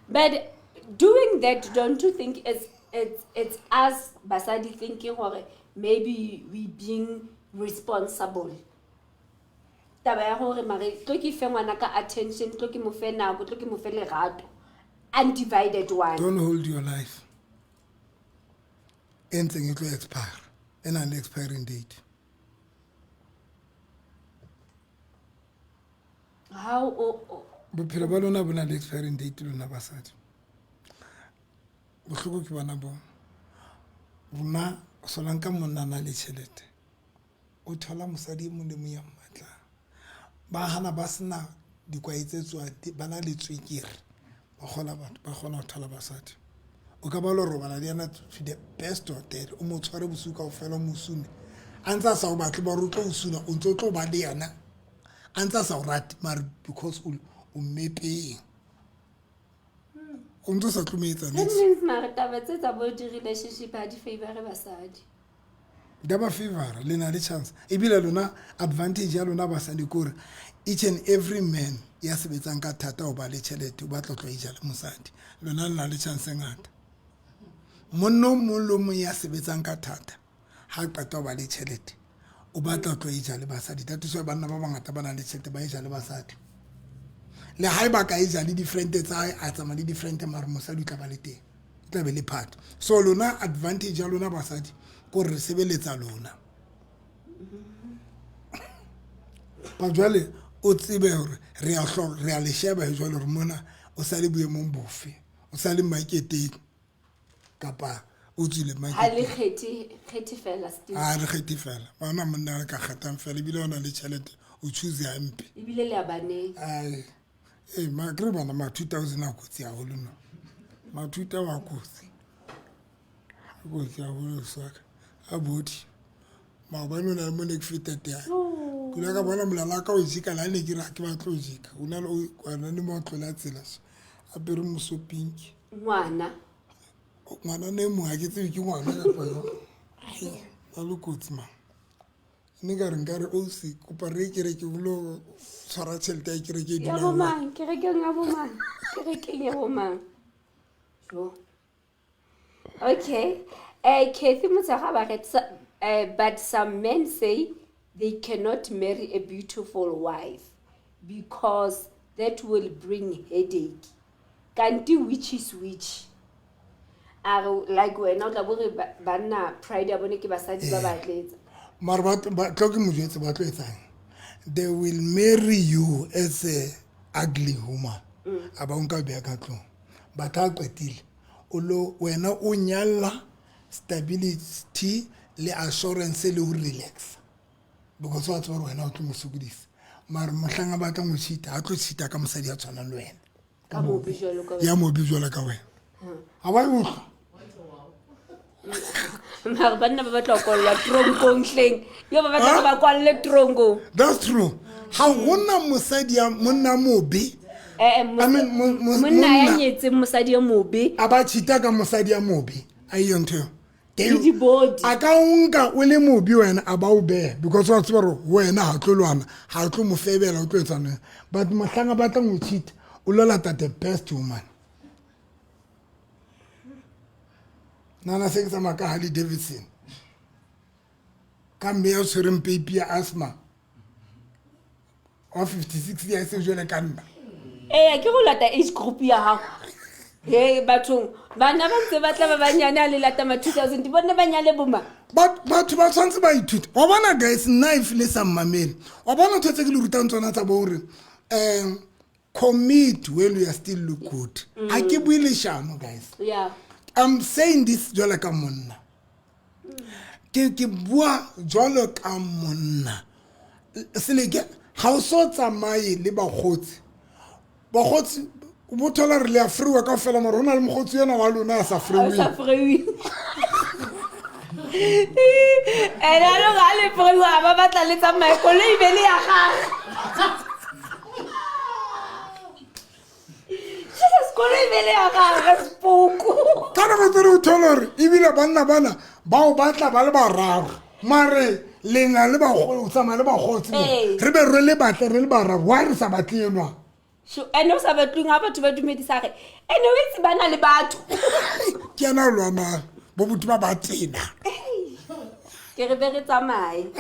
But doing that, don't you think it's us basadi thinking or maybe we being responsible? Taba ya gore mare tlo ke fe ngwana ka attention, tlo ke mo fe nako, tlo ke mo fe lerato. Undivided one. Don't hold your life. Anything it will expire. And an expiring date. How Bophelo ba lona bona le expiring date lona basadi. Bohloko ke bona bo. Bona solanka monna na le tšhelete. O thola mosadi mo le mo ya matla. Ba hana ba sena dikwaetsetswa bana le tswekere. Ba gona batho ba gona go thola basadi. O ka ba lo robala le yana to the best hotel o mo tshware bosuka o fela mo sune. Antsa sa o batle ba rutlo o suna o ntse tlo ba le yana. Antsa sa o rat mar because o mepeng. O ntse sa tlometsa that means mare taba tse tsa bo di relationship ha di favor basadi. Da ba favor le na le chance. E bila lona advantage ya lona basadi kore each and every man ya sebetsang ka thata o ba le tšhelete o ba tlotlo e jala mosadi. Lona le na le chance ngata. Monno mollo mo ya sebetsang ka thata ha qeta o ba le tšhelete o ba tlotlo e jala basadi. That is why banna ba bangata ba na le tšhelete ba e jala basadi. Le ha ba ka e jala different tsa a tsama le different mara mosadi tla ba le teng. Tla be le part. So lona advantage ya lona basadi ko re sebeletsa lona. Ba jwale o tsebe hore re a le sheba jwale re mona o sa le boemong bofe o sa le marketeng kapa o tsile market Ha le kgethi fela still. a re kgethi fela bana monna re ka kgetang fela bile ona le tšhelete o choose ya mpe Ibile le abaneng. ai ma gre bana ma 2000 a kotsi a holo no ma 2000 wa kotsi a holo saka a bodi maobane o na le mo ne ke fetete ya kula ka bona molala ka o jika la ne ke ra ke ba tlo jika o na le o kwana ne mo tlola tsela a pere moso pink ngwana ne mo ha ke tsebe ke ngwana ka pa yo a lo kotsi ma ne ka re nkare o se kopa re ke bulo tshwara tšhelete ya ke re ke ya bomang ke re ke nga bomang ke re ke ya bomang jo okay Kathy Motsaga ba re but some men say they cannot marry a beautiful wife because that will bring headache. Kanti which is which? Like when not about banna pride abone ke basadi ba batletsa. Mar ba tloke mo jetse ba tlo etsang. They will marry you as a ugly woman. Aba unka be ka tlo. Ba tla qetile. O lo wena o nyalla stability le assurance le relax because what's what wena o tlo mosukudisa mar mohlanga ba tla mo chita a tlo chita ka mosadi ya tshwana le wena Ka mo bijolo ka ya mo bijolo ka wena a ba go mar banna ba batla go la trongo nhleng yo ba batla ba kwalle trongo. That's true. Ha hona mosadi ya monna mobe monna ya nyetse mosadi ya mobe aba chita ka mosadi ya mobe ayo ntho di body aka unka o le mobi wena aba o be because wa tswaro wena ha tlolwana ha tlo mo febela o tlo etsana but mohlanga ba tla mo cheat o lola the best woman nana se ke maka Harley Davidson ka me ya tshwereng baby ya asthma of 56 years e jole ka nna ke go lata age group ya ha bathong bana ba ntse batla ba banyane a le lata ma 2000 di bona banyale boma batho ba tshwantse ba ithuta wa bona guys knife le sa mameli wa bona thotse ke le rutang tsona tsa bo re commit when you are still look good a ke buile shano guys yeah I'm saying this jwalo ka monna ke bua jwalo ka monna seleke ha o so tsamaye le bagotsi bo thola re le a freewa ka fela mara hona le mogotsi yena wa lona sa freewi ena lo ga le freewa ba batla le tsamaye ko le ibele ya gagwe skole ibele ya gagwe spoko kana ba tsere o thola re ibile banna bana ba o batla ba le bararo mare lenga le ba go tsama le ba gotsi re be re le batla re le bararo wa re sa batle enwa eno sa batlung a batho ba dumedisa ge eno o itse bana le batho ke ana lwana bo buti ba batsena ke re be re tsamaye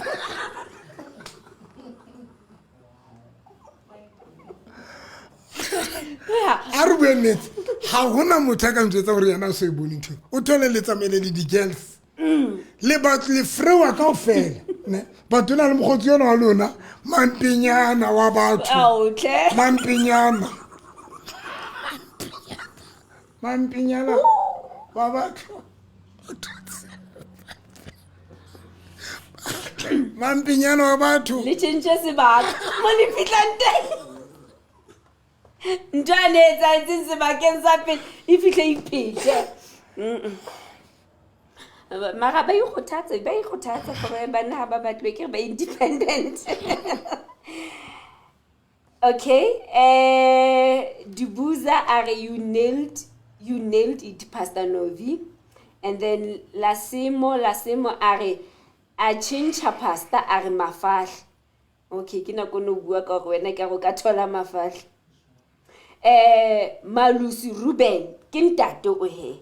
a re buenetse ga gona motho a ka ntsetsa gore yana se e bone ntho o thole le tsamele le di-girls le batho le freewa kao fela batho na le mogotsi yona wa lona mampinyana wa batho mampinyana wa batho mampinyana wa batho le tšhentšhe sebaka mo le fitlhang teng ntwane e tsaetseng sebakeng sa pele e fitlhe iphete mara ba ikgothatse gore bana ga ba batlwe ke ba independent okay Dibuza are you nailed it Pastor Novi and then Lasimo are a change pastor are mafahle okay ke na kono bua ka go wena ke go ka thola mafahle Malusi Ruben ke ntate o he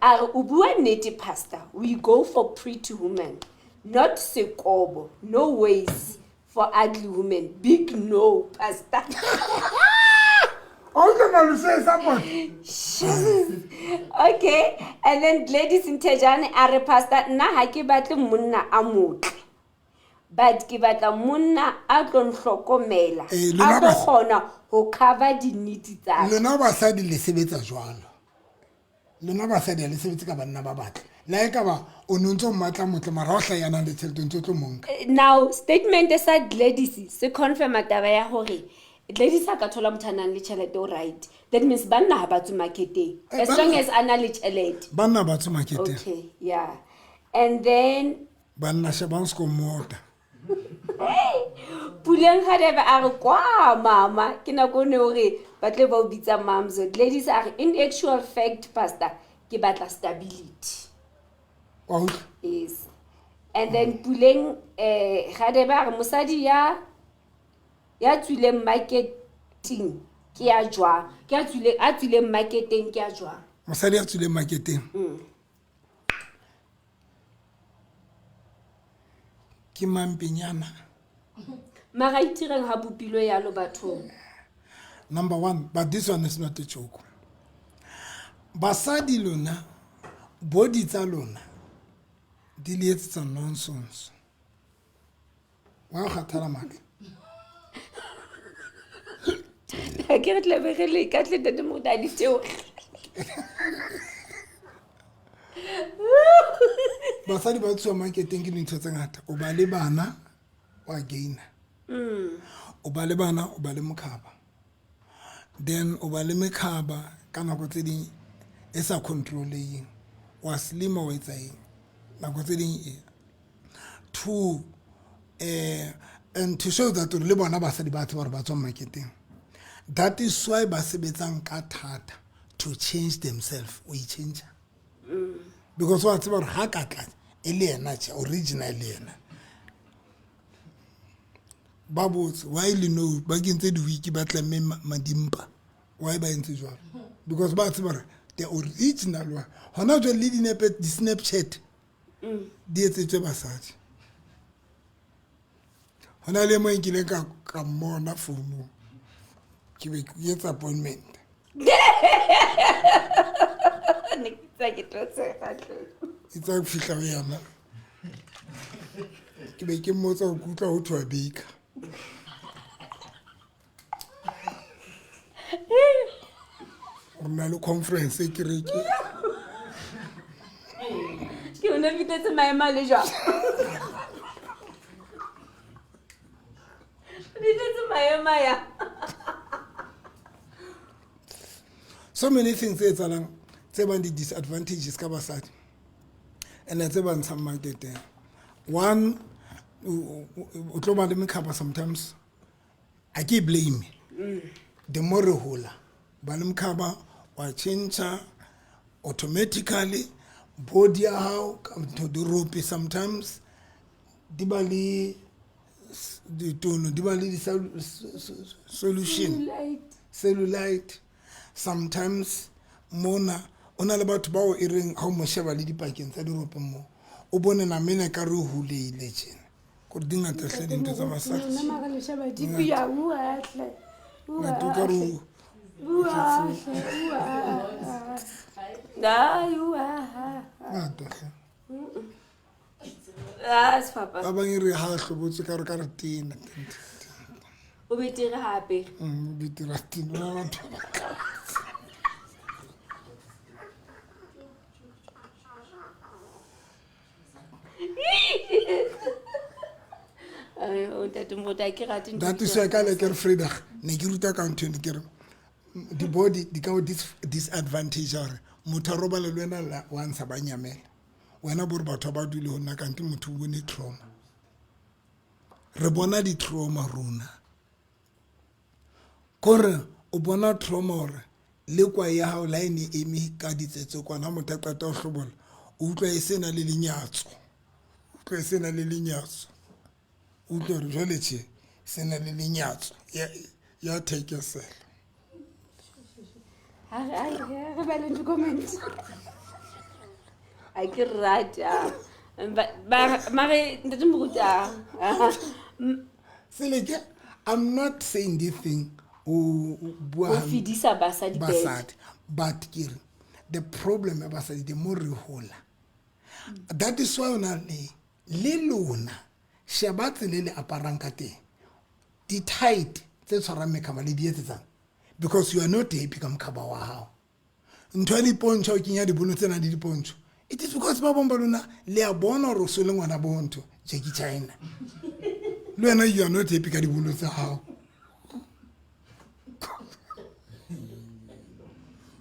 are o bua nnete pastor we go for pretty women not sekobo no ways for ugly women big no pastor okay and then ladies in Tejane are pastor nna ha ke batle monna a motle but ke batla monna a tlo nhlokomela a tlo kgona ho cover di needs tsa lona basadi le sebetsa jwalo lona basadi le sebetsa ka banna ba batle la e ka ba o nontso mmatla motle mara o hlayana le tšhelete ntse tlo monka now statement sa ladies se confirm taba ya hore ladies a ka thola mothanang le tšhelete o right that means banna ha ba tsu marketeng as long as ana le tšhelete banna ba tsu marketeng okay yeah and then banna shebang sko mota Puleng Hadebe a re kwa mama ke nako ne hore ba tle ba o bitsa mamzo. Ladies are in actual fact pastor ke batla stability. wa Yes. And then Puleng Hadebe a re mosadi ya tswileng marketing ke ya jwa ke a tswileng marketing ke ya jwa. mosadi ya tswile marketeng ke mampenyana. Mara itireng ha bopilwe yalo bathong. Number one, but this one is not a joke. Basadi lona, body tsa lona, di le etsetsa nonsense. Wa khathala maka. Ha ke re tlebegele ka tle tete mo dali teo. Basadi ba tswa marketing ke dintho tse ngata. O ba le bana wa gainer. O ba le bana o ba le mokhaba. Then o ba le mekhaba ka nako tse ding e sa controlling. Wa slima wa etsa eng. Nako tse ding e. Two, and to show that le bona basadi ba tswa ba tswa marketing. That is why ba sebetsang ka thata to change themselves. We change. Because what's about hakatla eliena cha original eliena. Babos why you know ba kentse di wiki ba tlame madimpa. Why ba ntse jwa? Because ba tsaba the original one. Hona jwa le dinepe di Snapchat. Di etse basadi. Hona le mo nkile ka mona phone. Ke be ke etsa appointment. It's a fihla go yana. Ke be ke mmotsa go kutla ho thwa baker. Ona le conference e ke re ke. Ke ona vitetse maema le jwa. Vitetse maema ya. So many things tse tsalang tse bang di disadvantages ka basadi. And tse bang some market. One o tlo ba le mekhaba sometimes I keep blame. The more re hola ba le mekhaba wa change automatically body how come to the rope sometimes di ba le di tono di ba le di solution cellulite sometimes mona ona le batho ba o ireng ha mo sheba le dipakeng tsa di rope mo o bone na mena ka re huleile tjena go dinga tle dintho tsa basadi Nna mara le sheba dipi ya uahle. na to ka ru Uahle. Ah, sfapa. ba bang re ha hlobotse ka re tina O betere hape. bitira tina na batho O tata mota ke rate that is why ka le ke re Frida ne ke ruta ka ntho ne ke re the body di ka disadvantage are motho roba le lwena la wa ntsha ba nyamela wena bo re batho ba dule ho nna ka nti motho o bone trauma re bona di trauma rona kore o bona trauma hore le kwa ya hao line emi ka ditsetse kwana motho qata o hlobola o utlwa e sena le lenyatso utlwa e sena le lenyatso utlwa re jole tse sena le lenyatso ya take yourself. Re ba le comment. I ke rata. Ba mare ntate moruta. Seleke, I'm not saying this thing o bua Fidisa basadi basadi but kire the problem ya basadi the more re hola. That is why ona le lona shabatse le aparang ka teng di tight tse tshwara mekaba le di etsetsang because you are not happy ka mkhaba wa hao ntho le pontsho ke nya di bono tsena di pontsho it is because ba bomba lona le a bona ro so le ngwana bonto Jackie China le wena you are not happy ka di bono tsa hao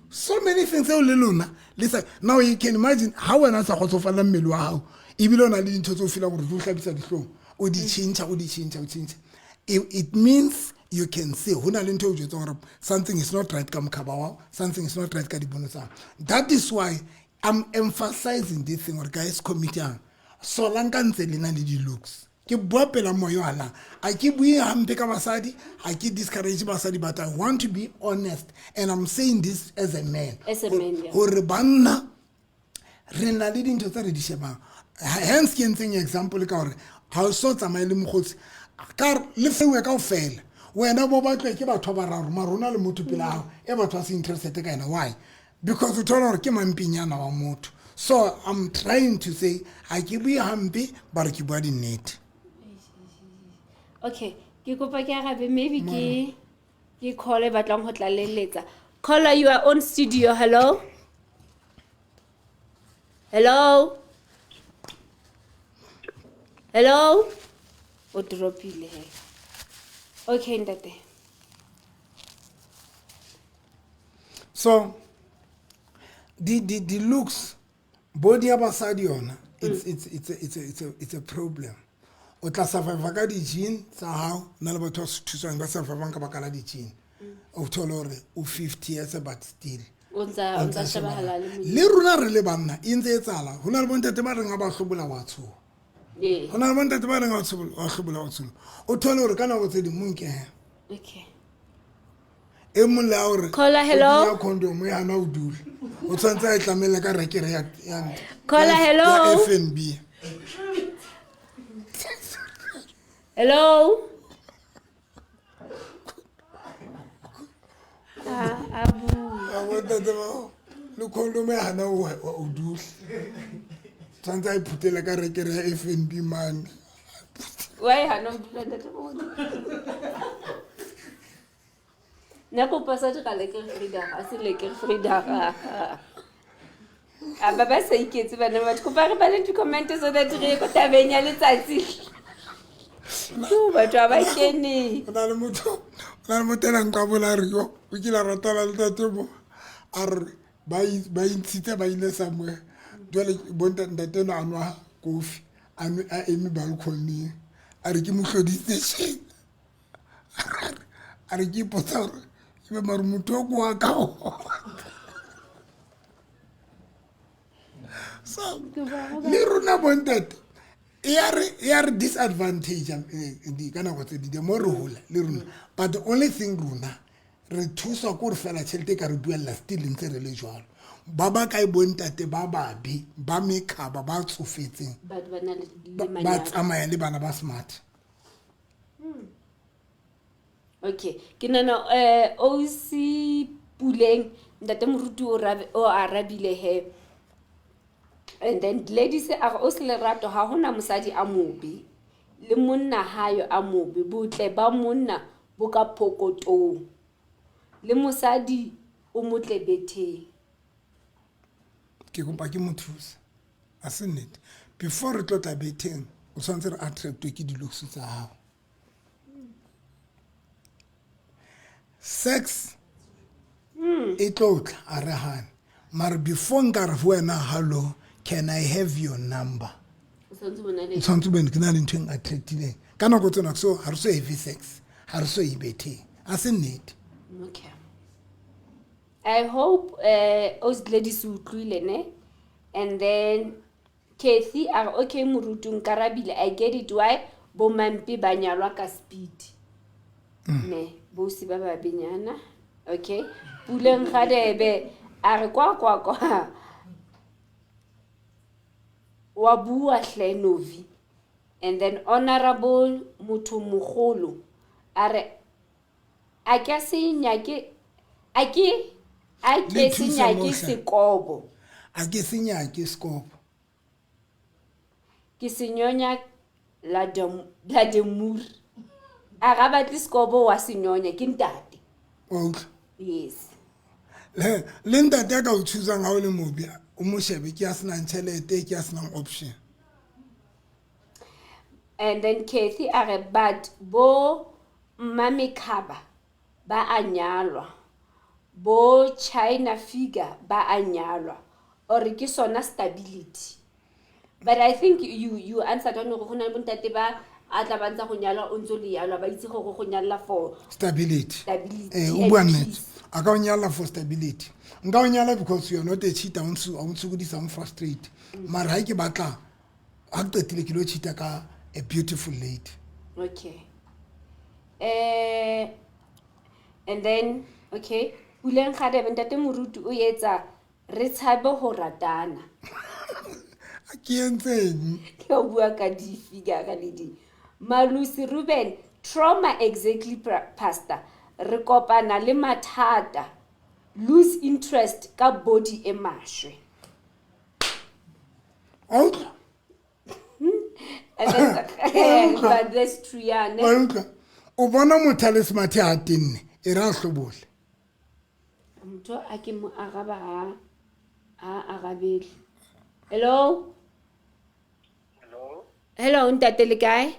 so many things o le lona listen now you can imagine how wena sa go tsofala mmele wa hao Ibile ona le dintho tse o feel gore di hlabisa dihlong o di change. It means you can see hona le ntho o jwetsa gore something is not right ka mkhaba wa, something is not right ka dibono tsa. That is why I'm emphasizing this thing or guys committee so lanka ntse le na le di looks ke bua pela moyo ala a ke bue hampe ka basadi a ke discourage basadi but I want to be honest and I'm saying this as a man yeah. Hore banna re na le dintho tse re di shebang hence ke ntseng example ka hore ha o so tsamaye le mogotsi ka le fewe ka ofela wena bo batlwe ke batho ba raro ma rona le motho pela hao e batho ba se interested ka ena why because o thola gore ke mampinyana wa motho so I'm trying to say a ke bue hampe ba re ke bua di nnete. Okay, ke kopa ke arabe maybe ke call e batlang go tlaleletsa. Caller, you are on studio. Hello? Hello? Hello? O dropile he. Okay, ntate. So the looks body ya basadi yona it's a problem. O tla survive ka di gene tsa hao na le batho ba thusang ba survive ka baka la di gene o thola hore o 50 years but still Unza shabahala le runa re le banna intse etsala hona le bontate ba reng ba hlobola wa tsho hona le bontate ba reng wa hlobola wa tsho o thola hore kana go tse di monke okay e mo la hore caller hello ya condom ya na o dula o tsantsa a tlamela ka rekere ya caller hello ya FNB. Hello? want that lo condom ya na o dula tsantsa a iphutela ka rekere ya FNB man. Why hana dula ntate mo na go pasa ka le ke freedom a se le ke freedom a ba ba sa iketse bana ba go ba re ba le di comment so that re go tabenya letsatsi no ba twa ba kene ona le motho la nka bola re yo o kila ratala le tatebo ar ba intshitse ba ile samwe jwale bonta ntate no anwa kofi a emi balcony a re ke mohlodise a re ke potsa gore ke be maru motho go wa ka so le rona bontate e are disadvantage di kana go tse di mo re hola le rona but the only thing rona re thusa go re fela tšhelete ka re duella still ntse re le jwalo ba ba ka e bontate ba babi ba mekaba ba tsofetseng ba tsamaya le bana ba smart. Okay ke nana o si puleng ntate moruti o arabile he and then ladies are o se lerato ha hona mosadi a mobe le monna hayo a mobe botle ba monna bo ka phokotong le mosadi o motle bethe ke kopa ke mothusa a se nnete before re tlotla betheng o tshwanetse re attract ke di looks tsa hao sex e tlotla a re hane mara before nka re wena hello can I have your number tshwanetse bone ke na le ntho e attractileng ka nako tsena so ha re so heavy sex ha re so ibetheng a se nnete. Okay, I hope os ladies utlwile ne and then Kathy are okay morutung karabile I get it why bo mampi banyalwa ka speed ne bo si ba ba benyana okay puleng gadebe a re kwa wa bua Hlenovi and then honorable motho mogolo are a ke se nyake a ke se nyake sekobo a ke se nyake sekobo ke senyonya la demur a ga batli sekobo wa senyonya ke ntate okay yes le ntate ka o thusang ha o le mobi o mo shebe ke a senang tšhelete ke a senang option and then Kathy are but bo mamekaba ba anyalwa bo China figure ba anyalwa or ke sona stability But I think you answered on go na bontate ba a tla bantsa go nyala o ntse le yalo ba itse go nyalla for stability. and O bua nnete. peace. A ka o nyala for stability. Nka o nyala because you are not a cheater, o ntsugudisa o frustrate. Mara ha ke batla a qetile ke lo cheater ka a beautiful lady. Okay. And then okay, Uleng Khade bentate Moruti o etsa re tshabe ho ratana. A ke entseng. Ke o bua ka di figure ka le di. Malusi Ruben, trauma exactly pastor. Re kopana le mathata. Lose interest ka body e mashwe. Okay. And then but that's true yeah. Okay. O bona motho a le smart ha tenne e ra hlobole. Motho a ke mo araba ha arabele. Hello? Hello, ntate le kae?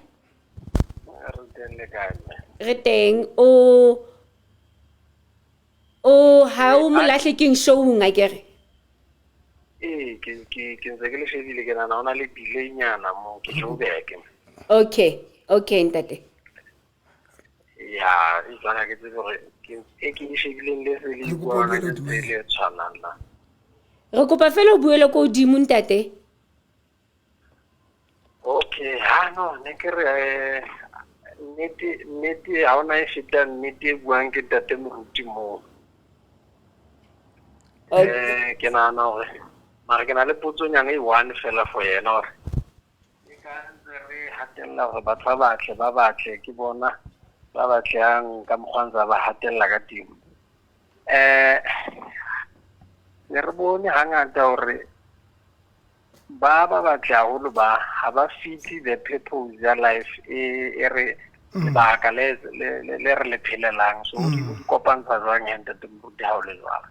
Re teng o ha o molahle keng showung a kere? Ke ntse ke le shebile ke nana ona le delay nyana mo ke Joburg. Okay ntate. Ya e tsana ke tsebe gore ke shebile le se le bona ke le tshwanana. Re kopa fela o buele ko dimo ntate. Okay, no ne ke re nete ha ona e feta nete buang ke tate Moruti mo. Ke nana gore mara ke na le potso nyana e one fela for yena gore e ka re hatella gore batho ba batle ke bona ba batlang ka mokgwanza ba hatella ka timo. Ne re bone hangata gore ba batle haholo ba ha ba fit the purpose ya life e re ba ka le re le phelelang so di kopantsha jwang ya ntate Moruti ha o le jwang.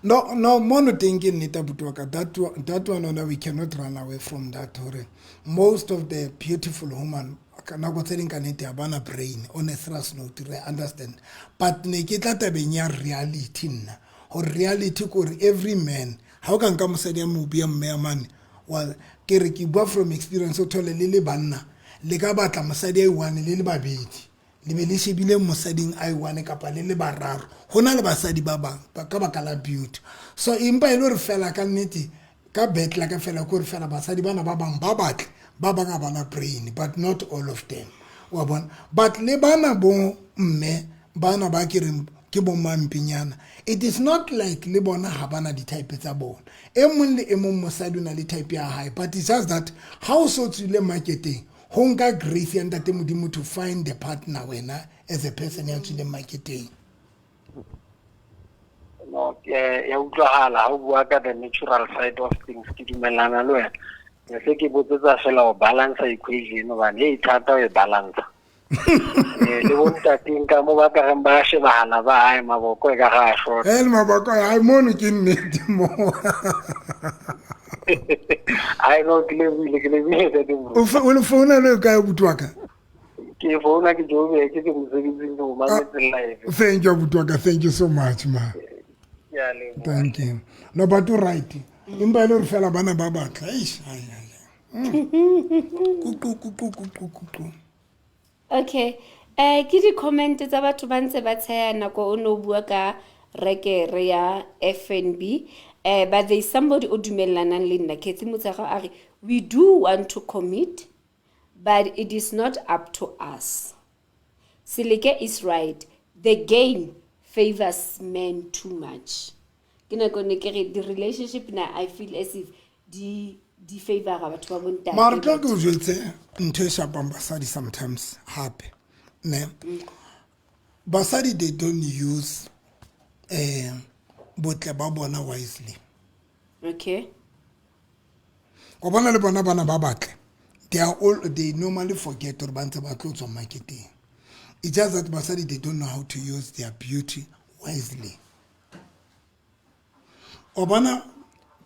No, mono thinking nita butwaka that one we cannot run away from that hore. Most of the beautiful women kana go tseleng ka nete abana brain on a thrust note to understand but ne ke tla tabeng ya reality nna or reality ko every man how can come mosadi ya mobi ya mme man well ke re ke bua from experience o thole le banna le ka batla mosadi ya one le babedi le be le shebile mosading a one kapa le bararo hona le basadi ba bang ka baka la beauty so impa ile re fela ka nnete ka betla ka fela ko re fela basadi bana ba bang ba batle ba bang abana brain but not all of them wa bona but le bana bo mme bana ba ke re ke bo mampinyana it is not like le bona ha bana di type tsa bona e mong le e mong mosadi na le type ya high but it's just that how so tsile marketing honga grace and that modimo to find the partner wena as a person ya tsile marketing. No ya utlwahala ha o bua ka the natural side of things ke dumelana le wena ne se ke botsetsa fela o balance equation ba ne ithata o balance le bontating ka mo ba ka reng ba shebahala ba ai maboko e ka ga short maboko ai mono ke nnete mo ai no ke le the o le phone le ka butwaka ke phone ke Joburg ke mosebetsing no mametse live. Thank you butwaka, thank you so much ma. Yeah, thank you. No but you right imba ile re fela bana ba batla Okay ke di comment tsa batho ba ntse ba tsaya nako o no bua ka rekere ya FNB but there is somebody o dumellanang le nna ke tsimotsa ga we do want to commit but it is not up to us. Silike is right, the game favors men too much. Kena kone kere the relationship na I feel as if di favor batho ba bontate. Marka go jetse ntwe shapang basadi sometimes happy ne basadi they don't use botle ba bona wisely. Okay. O bona le bona bana ba batle they normally forget or bantse ba tlo tswa marketing. It's just that basadi they don't know how to use their beauty wisely. O bona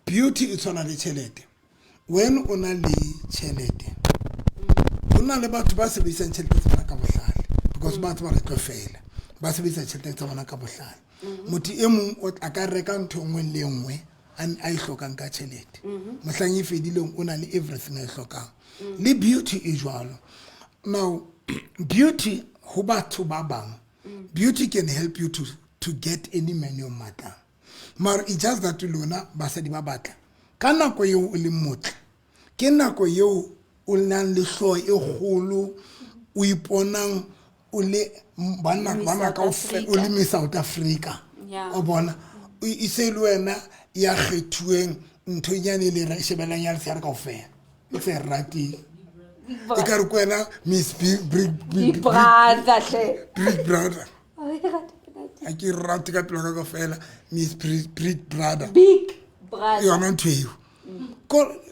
beauty e tsona le chelete. When ona le chelete ona le batho ba sebedisa chelete tsona ka bohlale because batho ba re tlo fela ba sebedisa chelete tsona ka bohlale motho e mong o a ka reka ntho ngwe le ngwe a hlokang ka tšhelete mohlang e fedileng o na le everything a hlokang le beauty e jwalo. Now beauty ho batho ba bang, beauty can help you to get any man o matlang, mara it's just that lona basadi ba batla ka nako eo o le motle ke nako eo o nang le hloho e kgolo o iponang o le bana ka o le Miss South Africa o bona e se le wena ya kgethueng ntho nyane le re shebelang ya le ka ofela e se rati e ka re kwena Miss Big Brother I can rati ka pelo ka ofela Miss Big Brother yona ntho eo.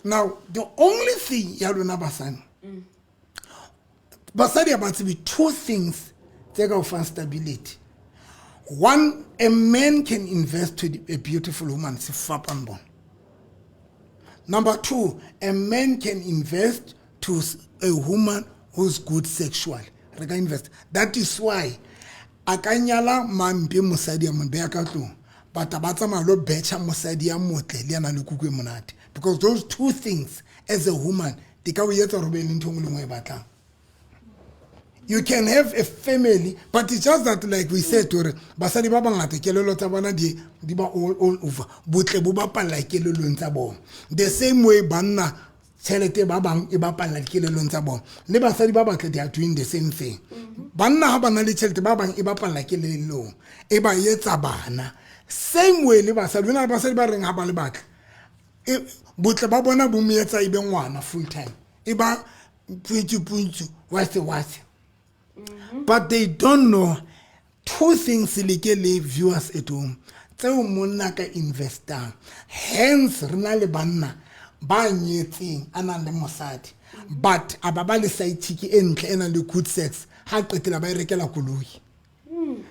Now the only thing ya lona basadi about to be two things take off stability. One, a man can invest to a beautiful woman. Number two, a man can invest to a woman who's good sexual. Invest. That is why akanyala mambe musadi ya mbe akatlo but abatsa malo becha musadi ya motle le ana le kukwe monate, because those two things as a woman they ka uyetsa robe le ntho ngwe ngwe batlang. You can have a family, but it's just that, like we said, basadi ba bangata kelelo tsa bona di ba all over. Botle bo bapala kelelo tsa bona. The same way banna tšhelete ba bang e bapala kelelo tsa bona. Le basadi ba batla they are doing the same thing. Banna ha bana le tšhelete ba bang e bapala kelelo e ba yetsa bana. Same way le basadi bona basadi ba reng ha ba le batla. Botle ba bona bo metsa e be ngwana full time. E ba puntsu what's but they don't know two things like viewers at home. Tseo monna ka investor. Hence rena le banna ba nyetseng ana le mosadi. But ababa le side chick entle ena le good sex. Ha qetela ba rekela koloi.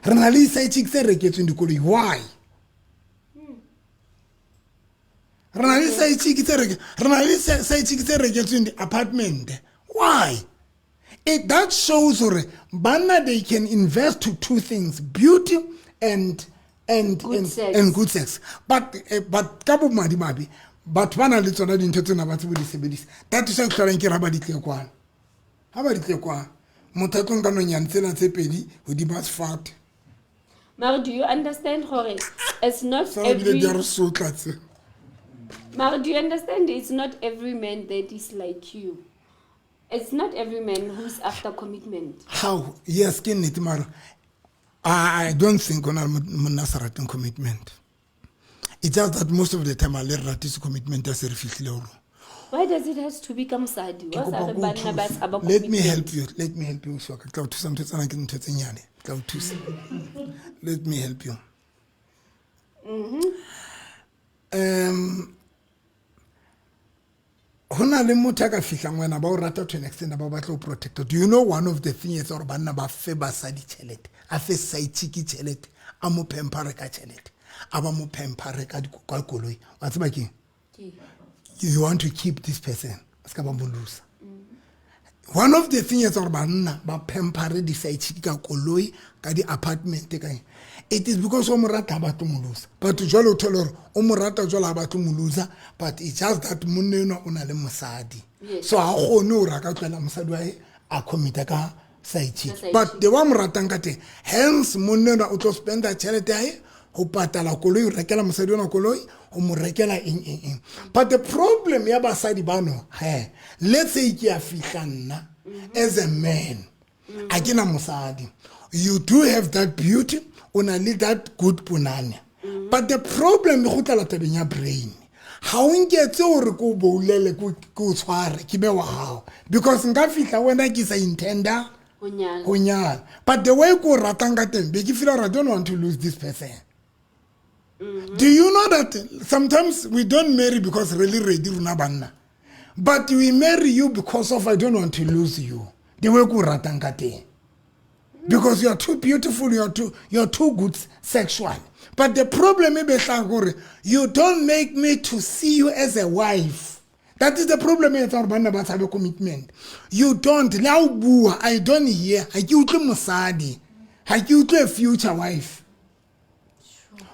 Rena le side chick se reketsweng dikoloi. Why? Rena le side chick se reketsweng di apartment. Why? That shows banna they can invest to two things, beauty and good sex. But kabo madi mabi but bana le tsona dintho tsena ba tsebo di sebedisa. That is why ke ra ba ditle kwa. Ha ba ditle kwa. Mothatong ka no nyane tsena tse pedi ho di bas fat. Mar, do you understand hore it's not every Mar, do you understand it's not every man that is like you? It's not every man who's after commitment. How? Yes, I don't think on Munasaratin commitment. It's just that most of the time I let this commitment as a refusal. Why does it have to become sad? Let me help you. Let me help you. Let me help you. Hona le motho ka fihlang wena ba o rata to an extent ba batla o protect. Do you know one of the things or banna ba fe basadi tšhelete a fe saitiki tšhelete a mo pempare ka tšhelete a ba mo pempare ka koloi wa tseba keng you want to keep this person ska ba mo lose. One of the things or banna ba pempare di saitiki ka koloi ka di apartment ka it is because o morata ba to molusa but jwalo tholoro o morata jwalo ba to molusa but it's just that moneno ona le mosadi so ha gone o raka tsela mosadi wa a commit ka saitiki but the one morata ngate hence moneno o tlo spend that charity ai ho patala koloi o rekela mosadi ona koloi o mo rekela in but the problem ya basadi bano let's say ke a fihlanna as a man akina mosadi you do have that beauty una need that good punane but the problem go tla tabeng ya brain ha o nketse hore ko boulele ko tshware ke be wa hao because nka fihla wena ke sa intenda go nyala but the way ko ratanga teng be ke feel I don't want to lose this person. Do you know that sometimes we don't marry because really ready runa banna but we marry you because of I don't want to lose you the way ko ratanga teng. Because you are too beautiful, you're too good sexual. But the problem is you don't make me to see you as a wife. That is the problem about a commitment. You don't. I don't hear. I give to Musadi. I give to a future wife.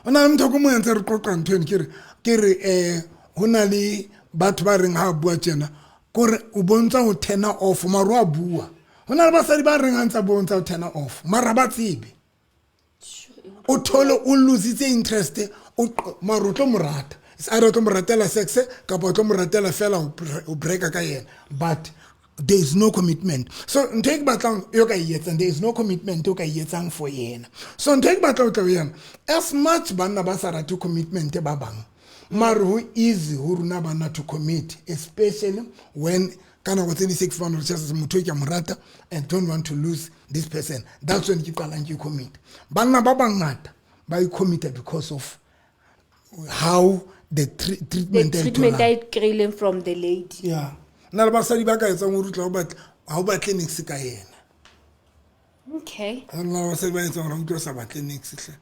And I'm talking about ke re ho na le batho ba reng ha bua tjena kore o bontsha ho turn off mara wa bua ho na le basadi ba reng antsa bontsha ho turn off mara ba tsebe o thole o lose interest mara o tlo morata it's either o tlo moratela sex kapa o tlo moratela fela o breaka ka yena but there is no commitment so ntho e ke batlang yo ka yetsang there is no commitment yo ka yetsang for yena so ntho e ke batlang o tla yena as much banna ba sa rate commitment ba bang mara ho easy ho runa banna to commit especially when kana go tsedi 6 fund just motho ke morata and don't want to lose this person that's when ke qalang ke commit banna ba bangata ba I committed because of how the treatment I grilling from the lady. Yeah. Na le basadi ba ka etsang o rutla ha o batle nix ka yena. Okay. Na basadi ba etsang o rutla sa batle nix hle.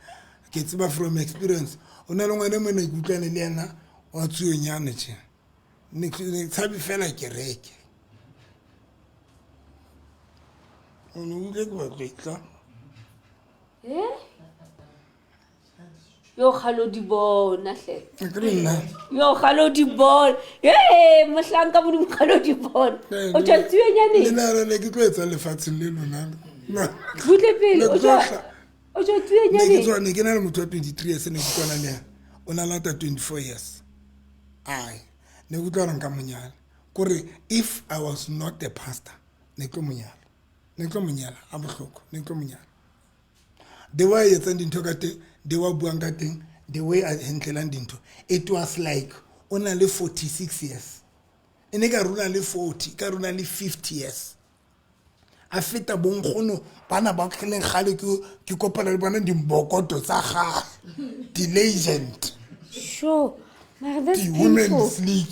Ke tseba from experience. O na le ngwana mo ne kutlwane le yena wa tsuonyane tje. Nix tsabi fela kereke. Ono le go tla. Yo khalo di bona hle. Nkrina. Yo khalo di bona. Mohlanka mo khalo di bona. O tla tsuonyane. Nna le ke tloetsa lefatshe le lona. Butle pele o tla tsuonyane. Ne ke tswane ke na le motho wa 23 years ne ke tswana le o na lata 24 years. Ai ne ke tloa nka monyala. Kore if I was not a pastor ne ke monyala. Ne ke monyala a bohloko ne ke monyala. The way you send into kate the way buang ka teng the way I handlelang dintho it was like ona le 46 years ene ka runa le 40 ka runa le 50 years a feta bonkgono bana ba tleleng gale ke kopana le bona dimbokoto tsa ga the legend sure that's the women's league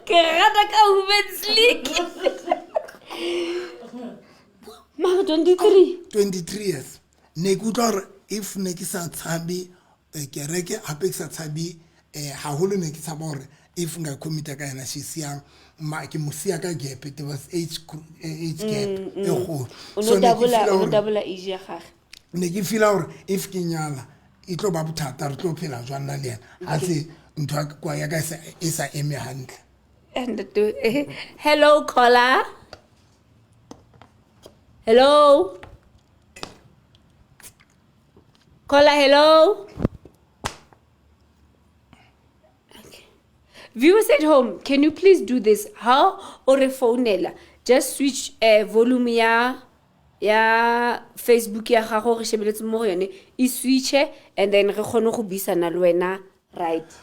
ke rata ka women's league Ma 23 years ne kutla if ne ke sa tshabi kereke hape ke sa tshabi haholo ne ke tsaba hore if nga commit ka yana shisiang ma ke musia ka gap it was age gap e go so double age ya gagwe ne ke feel hore if ke nyala e tlo ba bothata re tlo phela jwana le yena a se ntwa kwa ya ka isa eme hantle and hello caller. Hello? Caller, hello? Okay. Viewers at home, can you please do this? How or a phone? Just switch volume ya Facebook ya gago re shebeletse mo go yone e switch and then re kgone go buisana le wena right.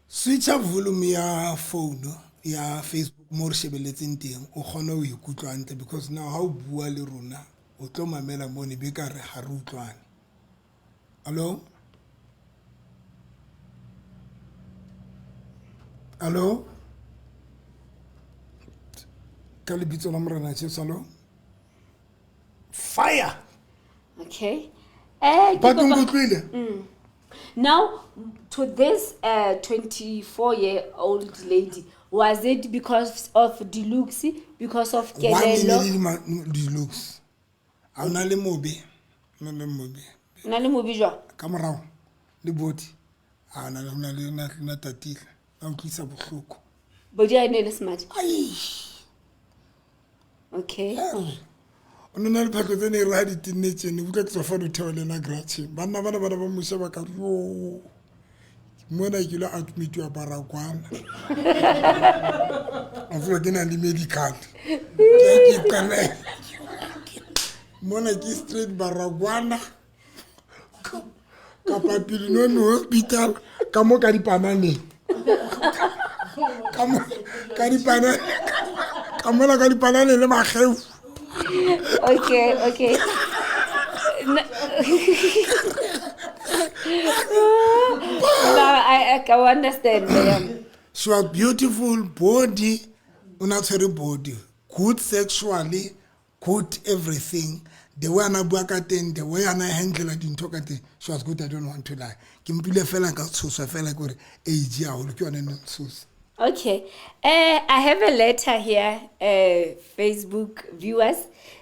Switch volume ya phone ya Facebook mo re shebeletseng teng o kgona o ikutlwa ntle because now how bua le rona o tlo mamela mo ne be ka re ha re utlwane. Hello ka le bitso la morena tse salo fire Okay. Now to this 24-year-old lady, was it because of the looks, because of kelelo? Looks. A na le mobe. Na le mobe. Na le mobe jwa? Ka morao. Le boti. A na le tatile. Na utlisa bohloko. Bodi a ne le smart. Ai. Okay. Ona na le phakgo tsene re ha di teenage ne butla tsa fa do theole na grachi. Bana ba musha ba ka yo. Mona ke la admit wa Baragwana. On veut gagner le medical. Qui connaît. Mona ki street Baragwana. Ka papilino no hospital ka mo ka dipanane. Ka mo ka dipanane. Ka mo la ka dipanane le mageu. Okay. Now I can understand. She was beautiful body, unatary body, good sexually, good everything. The way ana bua ka teng, the way ana handle dintho ka teng, she was good. I don't want to lie. Ke mpile fela ka tshoswa fela gore age ya ho ke yona ne tshoswa. Okay. I have a letter here, Facebook viewers.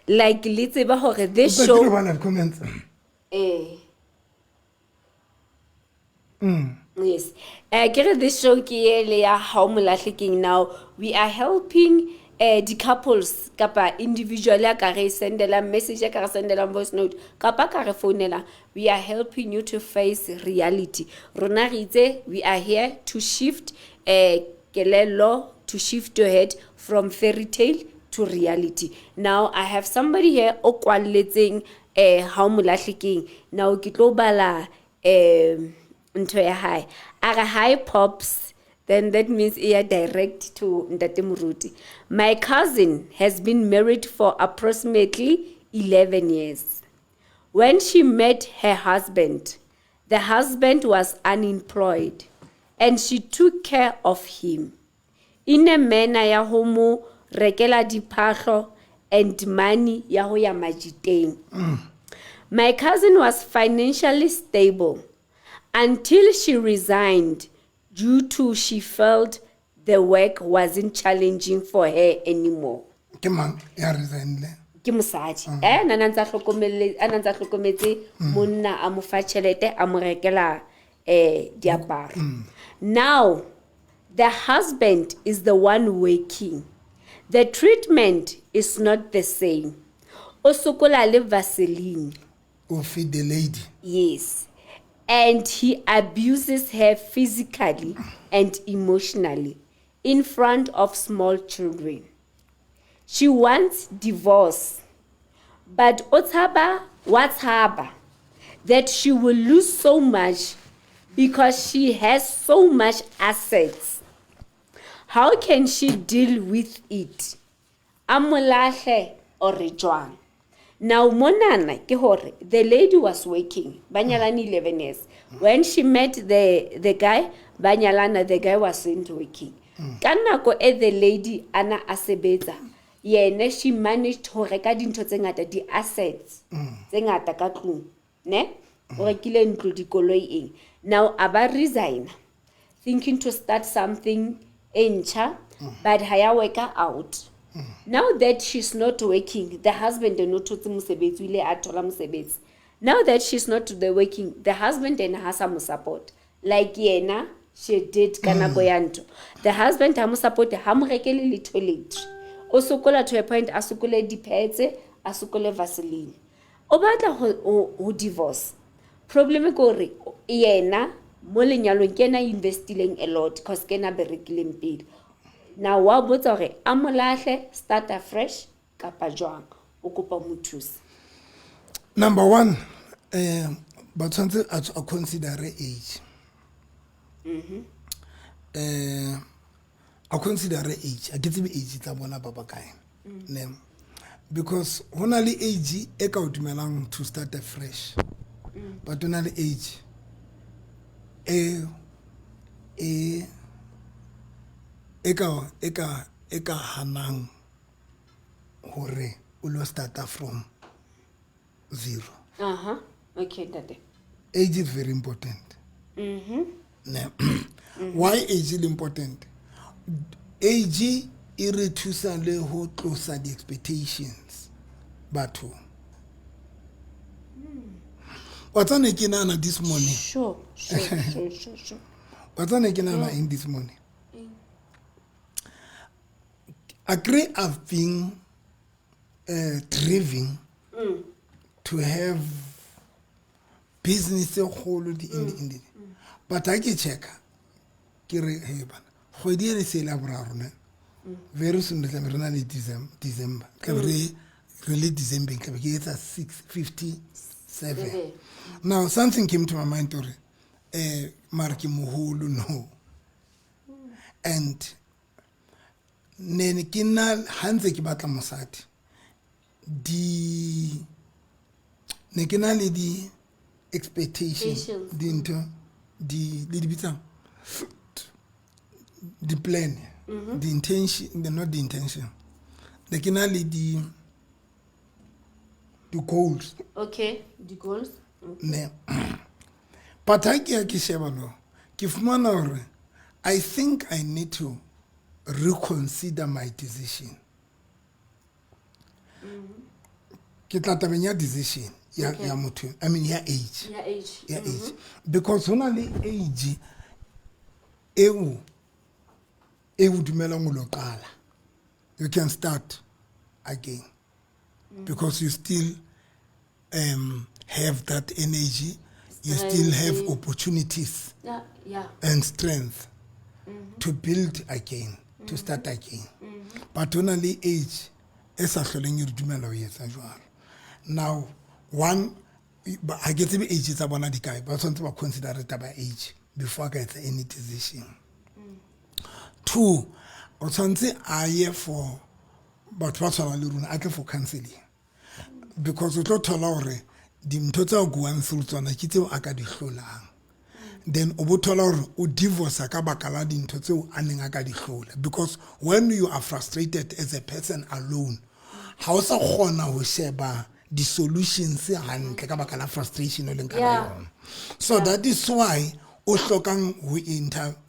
Like, let's say, this show. Comments. Yes. Kere this show ke ele ya how molahlekeng now we are helping the couples kapa individually ka re sendela message ka re sendela voice note kapa ka re phonela. We are helping you to face reality. Rona re itse we are here to shift kelello, to shift your head from fairy tale to reality. Now I have somebody here o kwalletseng how molahlekeng. Now ke tlo bala into a high. Aga high pops, then that means ear direct to Ntate Moruti. My cousin has been married for approximately 11 years. When she met her husband, the husband was unemployed and she took care of him. In a manner ya homo rekela diphahlo and money ya ho ya majiteng. My cousin was financially stable until she resigned due to she felt the work wasn't challenging for her anymore. Ke mang ya resign le? Ke mosadi. Nana ntsa hlokometse monna a mo fa tjhelete a mo rekela diaparo. Now the husband is the one working. The treatment is not the same. O sokola le Vaseline. O feed the lady. Yes. And he abuses her physically and emotionally in front of small children. She wants divorce, but Otaba that she will lose so much because she has so much assets. How can she deal with it? Amolahle or rejwang? Now, monana ke hore the lady was working. Banyalani 11 years. When she met the guy, banyalana the guy wasn't working. Kanako the lady ana asebetsa. Yene she managed to reka dintho tse ngata di assets. Tse ngata ka tlung. Ne? O rekile ntlo dikoloi eng. Now aba resign, thinking to start something entcha, but haya worker out. Now that she's not working, the husband and not now that she's not working, the husband and her some support. Like yena, she did kanaboyanto. The husband hamu support hamurekele li toilet. Osokola to a point asukule dipetse, asukule Vaseline. Obatla ho divorce. Problem gore yena mo lenyalong kena investileng a lot cause kena berekileng pele. Now wa botsa gore amolahle start afresh kapa jwang o kopa mothusi. Number 1, but something a consider age. A consider age. A get age tsa bona ba kae. Ne. Because honali age e ka utumelang to start afresh. But honali age eka hanang hore o lo starta from 0. Okay, Tate. Age is very important. Why age is important? Age e re thusa le ho tlosa the expectations batho. What's on a this morning? Sure. What's on a in this morning? Agree I've been driving to have business whole in the but I can check kire heba khodi re se la borarone very soon le tla re December ka re December ka be ke etsa 657. Now something came to my mind or marki moholo no and nene kina hanze ki batla mosadi di ne kina le di expectations dinto di bitsa the plan the intention not the intention ne kina le di goals. Okay, the goals. Ne but I ke sheba no ke fumana hore I think I need to reconsider my decision. Ke tla tabeng ya decision ya motho I mean ya age Yeah, age because hona le age e dumelang lo qala you can start again because you still have that energy, you still have opportunities and strength to build again, to start again. But only age is a now one I get to be age is a one guy, but something consider it by age before I get any decision. Two, or something I hear for but personally I for counseling. Because o tlo thola hore dintho tsa go buang through tsona ke tseo a ka di hlolang then o bo thola hore o divorce ka baka la dintho tseo a neng a ka di hlola because when you are frustrated as a person alone ha o sa kgona ho sheba the solutions hantle ka baka la frustration o leng ka yona so that is why o hlokang ho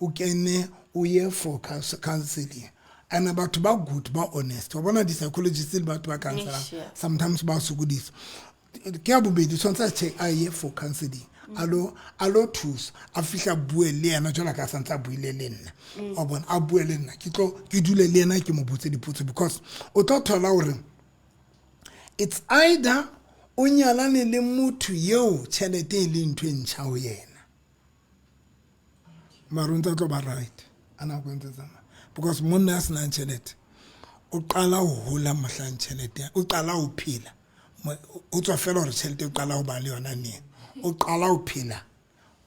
o kene o ye for counseling. And about to be good, be honest. One of the psychologists still about to counselor. Sometimes about so good is. Kiabu be the sonsa check aye for counseling. Allo tools. Afisha buele na jola ka santa buele len. Obon abuele na. Kidule le na ki mo botse di putse because ototola ore. It's either onyalane le motho yeo tšhelete le ntwe ntšha o yena. Marunta to ba right. Ana go ntse tsama. Because monna sna tšhelete o qala ho hola mohlang tšhelete o qala ho phela o tswa fela hore tšhelete o qala ho ba le yona ne o qala ho phela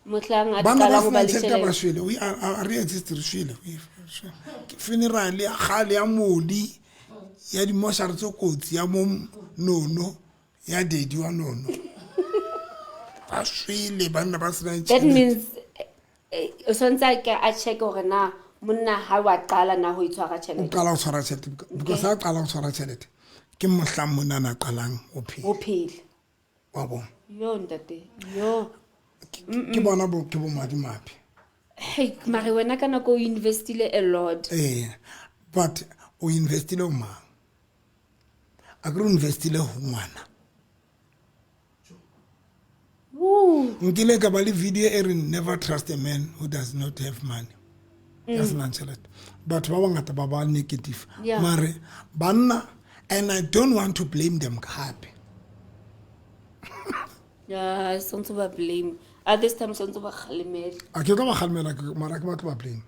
mohlang a qala ho ba le tšhelete we are exist re shwele funeral ya khale ya modi ya di moshare tso kotsi ya mom nono ya dedi wa nono ba shwele banna ba sna tšhelete. That means o sontsa ke a check hore na monna ha wa qala na ho itshwara tšhelete o qala ho tshwara tšhelete because ha qala ho tshwara tšhelete ke mohlang monna na qalang o phela wa bona yo ntate yo ke bona bo ke bo madimapi hey mare wena kana go investile a lot but o investile o mang a gro investile ho ngwana ngile ka ba le video e re never trust a man who does not have money. That's not but ba bangata ba ba negative mare banna and I don't want to blame them happy. Yeah, sonto ba blame at this time sonto ba khalemela a ke ba khalemela mara ke ba tlo ba blame.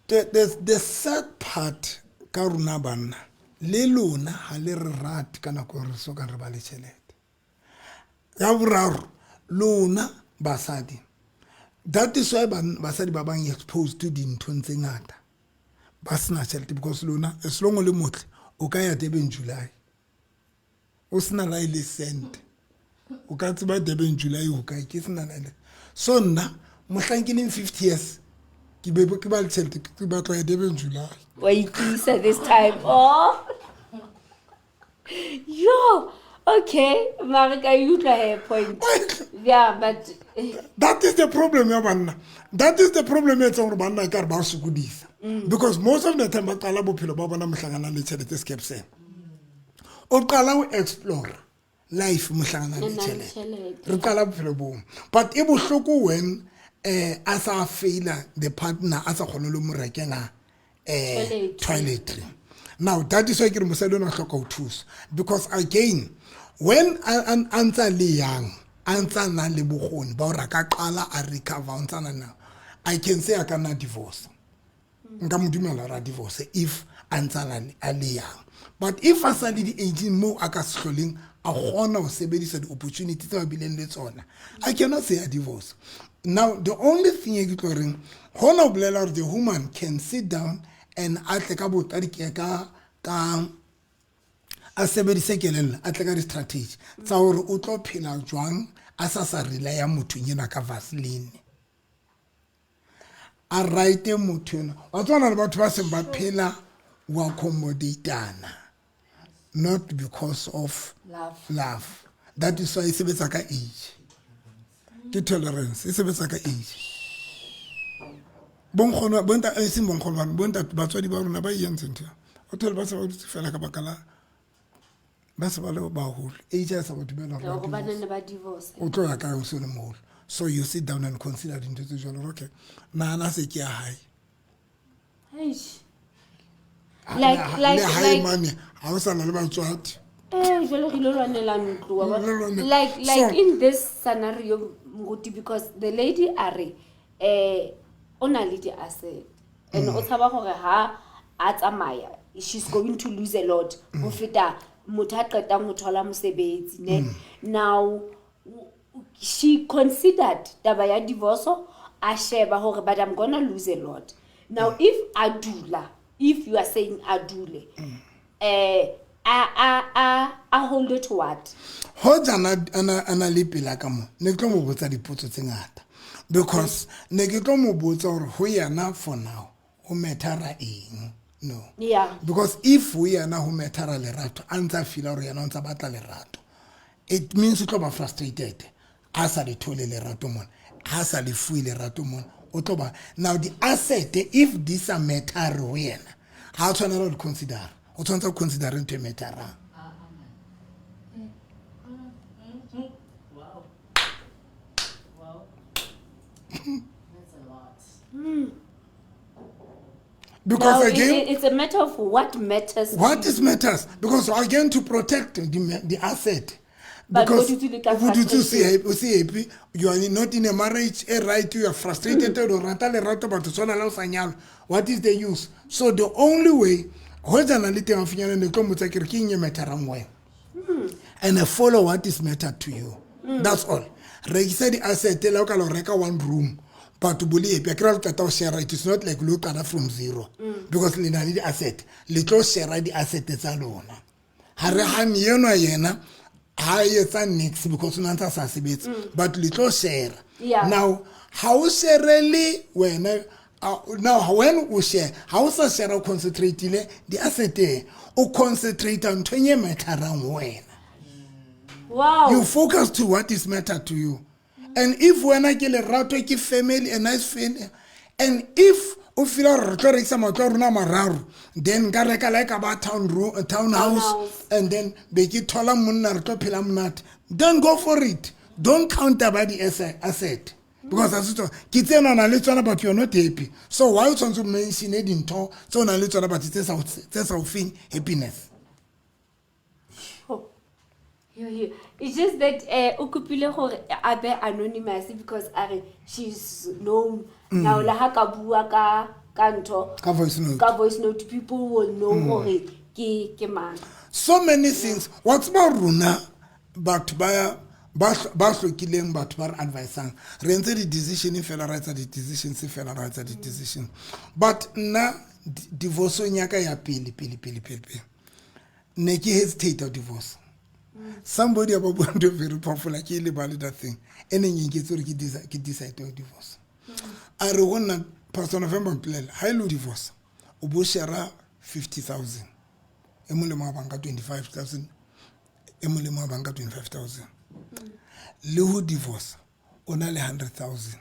The sad part ka runa banna le lona ha le re rat kana go re so ka re ba le tšhelete ya boraro lona basadi. That is why basadi ba bang exposed to dintho tse ngata ba sna tšhelete because lona as long le motle o ka ya Durban July o sna la ile cent o ka tseba Durban July o ka ke sna la so nna mohlankileng 50 years ke be ke ba le tšhelete ke ba tlo ya Durban July wait this time oh yo okay Marika you try a point yeah but that is the problem ya banna that is the problem ya tsong banna ka ba se godisa because most of the time ba qala bophelo ba bona mohlangana le tšhelete skepse o qala o explore life mohlangana le tšhelete re qala bophelo bo but e bohloko when as a failure the partner as a khonolo mo rekela toiletry. Now that is why ke re mosadi ona hloka ho thusa because again when answer le young answer na le bogoni ba ora ka qala a recover ontsana now I can say I cannot divorce nka modumela ra divorce if answer a le young but if a sa le di 18 mo a ka sehloleng a gona ho sebedisa di opportunity tse ba bileng le tsona I cannot say a divorce. Now the only thing e ke tlo reng hona o bolela hore the woman can sit down and atle ka botari ke ka a sebedise kelello a tle ka di strategy tsa hore o tlo phela jwang a sa rela ya motho nyena ka Vaseline a right motho yena wa tswana le batho ba se ba phela wa accommodateana not because of love. That is why sebetsa ka age ke tolerance sebetsa ka age bonkgono bonta e seng bonkgono bonta batswadi ba rona ba yentse ntho o tole ba se ba dutse fela ka bakala ba se ba le baholo age a sa go dumela go bana ne ba divorce o tlo ya ka o se le moholo so you sit down and consider dintho tse jalo okay nana se ke ya hae eish like like money ha o sa na le batswadi jwale re lo lwanela ntlo wa bona. Lo lwanela. like So- in this scenario Mngoti, because the lady are o na le di-asset and o tshaba gore ha a tsamaya she's going to lose a lot go feta motho a qetang go thola mosebetsi ne now she considered taba ya divorce a sheba gore but I'm gonna lose a lot now if you are saying adule a hold it to what ho jana ana le pela ka mo ne ke tlo mo botsa dipotso tse ngata because ne ke tlo mo botsa gore ho yana for now o methara eng no yeah because if we yana ho methara lerato a ntsa fila gore yana o ntsa batla lerato it means o tlo ba frustrated a sa le thole lerato mona a sa le fuile lerato mona o tlo ba now the asset if this a matter ho yena ha o tshwanela go consider o tshwanetse go consider into matter That's a lot. because now, again it's a matter of what matters what is matters because again to protect the asset But because what do you think would you frustration? see happy you are not in a marriage right you are frustrated or rata le rato but sona la usanyalo what is the use so the only way ho jana le teng afinyana ne tlo motsa kere ke eng e matterang wena and follow what is matter to you that's all register the asset la ka lo reka one room but boli e kra tata o share it is not like look at from zero because le na le di asset le tlo share di asset tsa lona ha re ha yena ha etsa next because o nantsa sa sebetsi but le tlo share Yeah. now how share le wena now when o share how sa share o concentrate le di asset o concentrate on twenye matterang wena wow you focus to what is matter to you and if when I get a rato ke family a nice family and if o feel re tlo rekisa matlo runa mararo then ka reka like about townhouse Townhouse. and then be ke thola monna re tlo phela monate don't go for it don't count about the asset because as it ke tsena na le tsona but you're not happy so why you want to mention it in to so na le tsona but it's so fin happiness Oh. It's just that ukupile gore abe anonymous because she's known now la ha ka bua ka ntho ka voice note ka voice note people will know gore ke man so many things what's about runa but ba hlokileng batho ba re advisang re ntse di decision e fela right the decision se fela right the decision but na divorce nya ka ya pele ne ke hesitate of divorce somebody about one very powerful like ile ba le that thing ene nyeke tsore ke decide to divorce a re wona pastor November plan ha ile divorce o bo share 50,000 e mo le mo banka 25,000 e mo le mo banka 25,000 le ho divorce ona le 100,000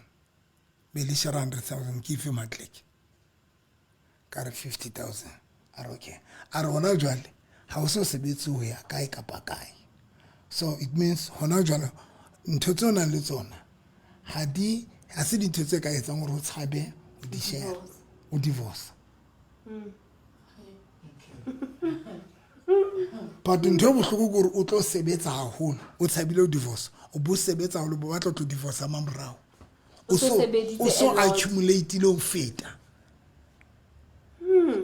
be le share 100,000 ke fe matleke ka re 50,000 are okay are ona jwale ha o so sebetse ho ya kae kapa kae so it means hona jwale ntho tsona le tsona ha se dintho tse ka etsang gore o tshabe o di share o divorce but ntho e bohloko gore o tlo sebetsa haholo o tshabile o divorce o bo sebetsa haholo bo batla tlo divorce ma morao o so accumulate le o feta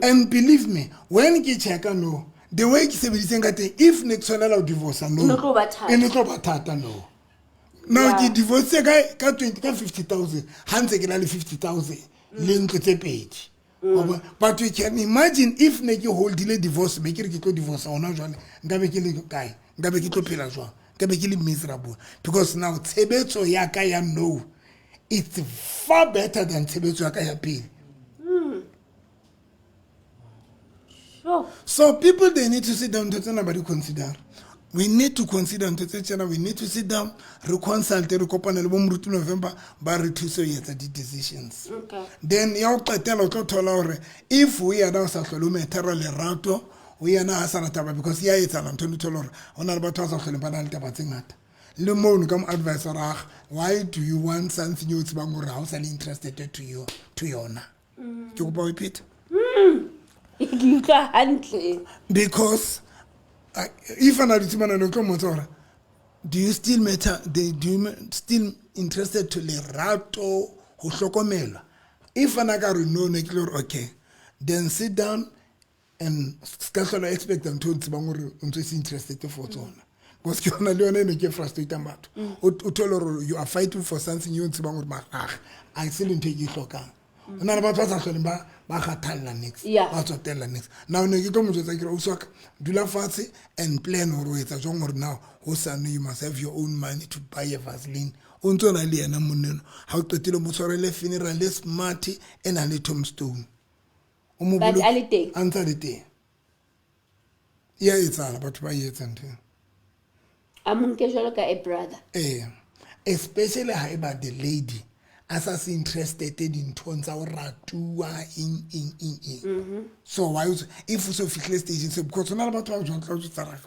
and believe me when ke checka no the way ke sebediseng ka teng if ne tsholela o divorce no no tlo ba thata. e ne tlo ba thata no now ke divorce ka 50,000 hanse ke na le 50,000 le ntlo tse pedi but you can imagine if ne ke holdile divorce be ke re ke tlo divorce ona jwale nkabe ke le kae nkabe ke tlo phela jwang nkabe ke le miserable because now tshebetso ya ka ya no it's far better than tshebetso ya ka ya pele. So people, they need to sit down to nobody consider. We need to consider we need to sit down, reconcile, recopane le bomrutu November, but reduce the decisions. Okay. Then you tell if we are now sahlome terra le rato o yena ha sana taba because ya etsana ntho ntho lore ona le batho ba sa hlole ba na le taba tse ngata le mo ka mo advisor a why do you want something you tsebang gore ha o sa le interested to yona ke go ba repeat because if ana ditsimana no ka motsora do you still matter do you still interested to le rato ho hlokomelwa if ana ka re no ne ke lore okay then sit down and skahlola expect them to tsebang gore o ntse interested for tsona because ke ona le yona ne ke frustrate batho o tolo you are fighting for something you tsebang gore ba I still ntse ke hlokang ona le batho ba sa hlole ba khathalla next ba tsotella next now ne ke tlo mo tsa kira o swaka dula fatshe and plan or etsa jong gore now ho sana you must have your own money to buy a Vaseline o ntse na le yena moneno ha o qetile mo tshwarele funeral le smart ena le tombstone o mo but alite anta le teng ya etsana batho ba etsa ntho amunke jolo ka a brother especially ha eba the lady as as interested in nthontsa o ratua in so why if so fihle stage so because ona le batho ba jwa tla tsara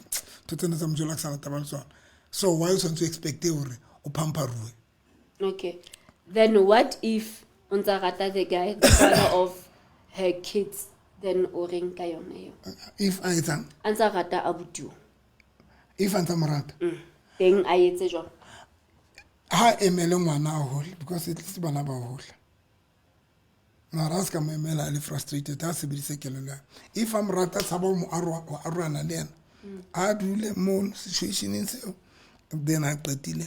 to tsena tsa mjola tsana taba tsona so why so to expect hore o pamparuwe okay then what if unza rata the guy the father of her kids then o reng ka yona yo if I tsang anza rata abutu if anta morata teng a etse jwa ha emele ngwana a hole because it is bana ba hole na raska me emela le frustrated ha se bidise kelela if am rata tsaba mo arwana le ena a dule mo situation in seo then a qetile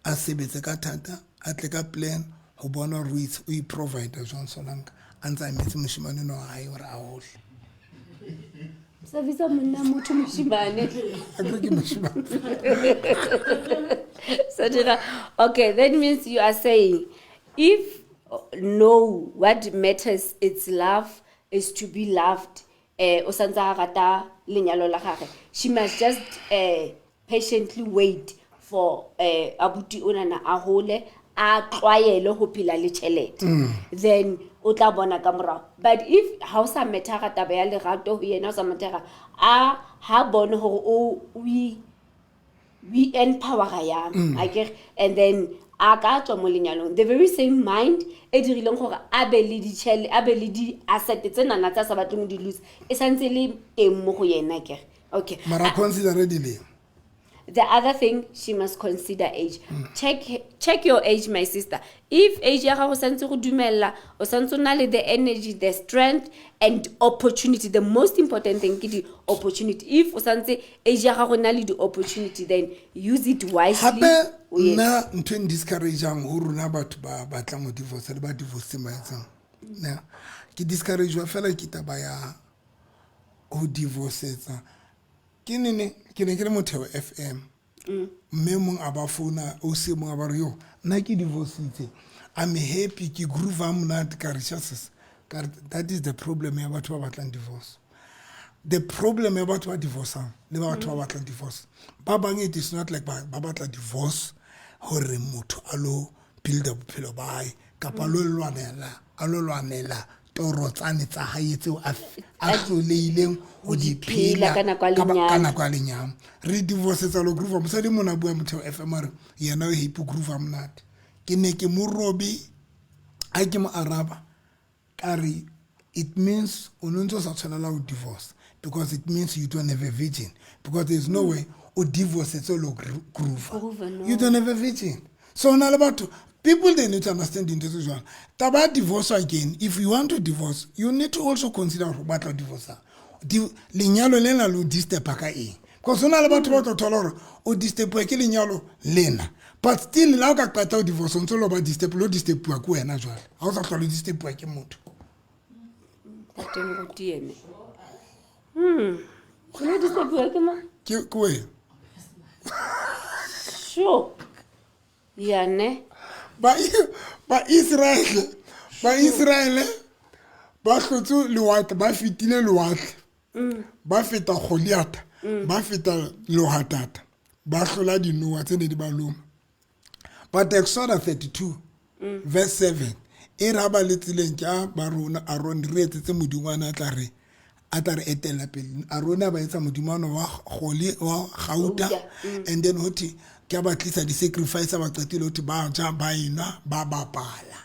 a sebetse ka thata a tle ka plan ho bona ruits o I provide Johnson lanka antsa metse moshimane no hae ora a hole service monna motho moshimane agree moshimane Sadira, okay, that means you are saying if no, what matters it's love is to be loved. Osanza rata lenyalo la gage. She must just patiently wait for abuti onana a hole a tlwaele ho phela le tšhelete. Then o tla bona ka morao. But if ha o sa metara taba ya lerato ho yena o sa metara a ha bona hore o we empower I get and then aga tswa mo lenyalong the very same mind e dirileng gore a be le di asset tsena na tsa sa batleng di lose e santse le teng mo go yena ke okay mara consider readily the other thing she must consider age check your age my sister if age ya gago santse go dumella o santse na le the energy the strength and opportunity the most important thing ke di opportunity if o santse age ya gago na le di opportunity then use it wisely hape na ntwe discourageang ho runa batho ba batla mo divorce le ba divorce ma etsang na ke discourage wa fela ke taba ya ho divorce etsa ke ne ke le motheo FM mme mong aba phone o se mong aba re yo na ke divorce itse I'm happy ke groove am not caricious that is the problem ya batho ba batlang divorce the problem ya batho ba divorce le batho ba batlang divorce ba bang it is not like ba batla divorce hore motho alo build up bophelo ba hae kapa lo lwanela toro tsane tsa hae tseo a hloleileng o di phela kana kwa lenyamo re divorce tsa lo groove mo sa di mona bua motheo FM re yena o happy groove am not ke ne ke mo robi a ke mo araba kari it means unonzo sa tshwanela o divorce because it means you don't have a virgin because there's no way o divorce it's all groove you don't have a virgin so na le batho people they need to understand into this one taba divorce again if you want to divorce you need to also consider batla divorce lenyalo lena lo disturb ka eng because ona le batho ba tlo thola hore o disturb ke lenyalo lena but still la o ka qeta o divorce ntse lo ba disturb bua ku wena jwale ha o sa tlola disturb bua ke motho go tiene go disturb bua ke ma ke we sure ne ba Israel ba hlotse lewatle ba fitile lewatle ba feta Goliath ba feta Lohatata ba hlola dinoa tse ne di ba loma but Exodus 32 verse 7 e raba le tsileng tja ba rona Aaron re etsetse modingwana tla re a tla re etela pele a rona ba etsa modimano wa gauta and then hothi ke a ba tlisa di-sacrifice ba qetile hothi ba ja ba enwa ba bapala.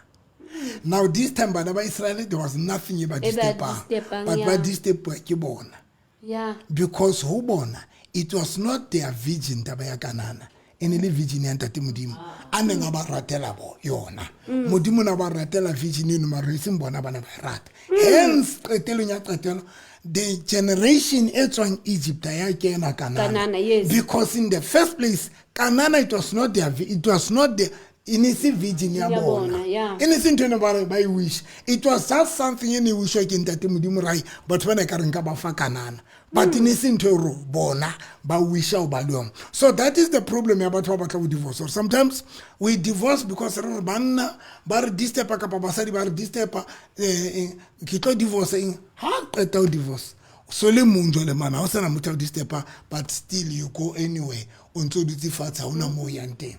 Now this time bana ba Israel there was nothing about di-stepang, but yeah. ba di-step ke bona Yeah. because ho bona it was not their virgin taba ya Kanana ene le virgin ya ntate modimo a neng a ba ratela bo yona modimo na ba ratela virgin eno mara iseng bona bana ba rata hence qetelong ya qetelo the generation e tswang Egypt ya kena Kanana, yes. because in the first place Kanana it was not the inisi virgin ya Ya bona bona, yeah. anything to about by wish it was just something in wish ke ntate modimo rai but when I ka reng ka ba fa Kanana but inisi to ro bona ba wish o ba le. So that is the problem about what we divorce. Or sometimes we divorce because re banna ba re disturb ka pa basadi ba re disturb ke tlo divorce ha qeta o divorce so le munjo le mana o sana motho disturb but still you go anyway until du tifatsa una mo yante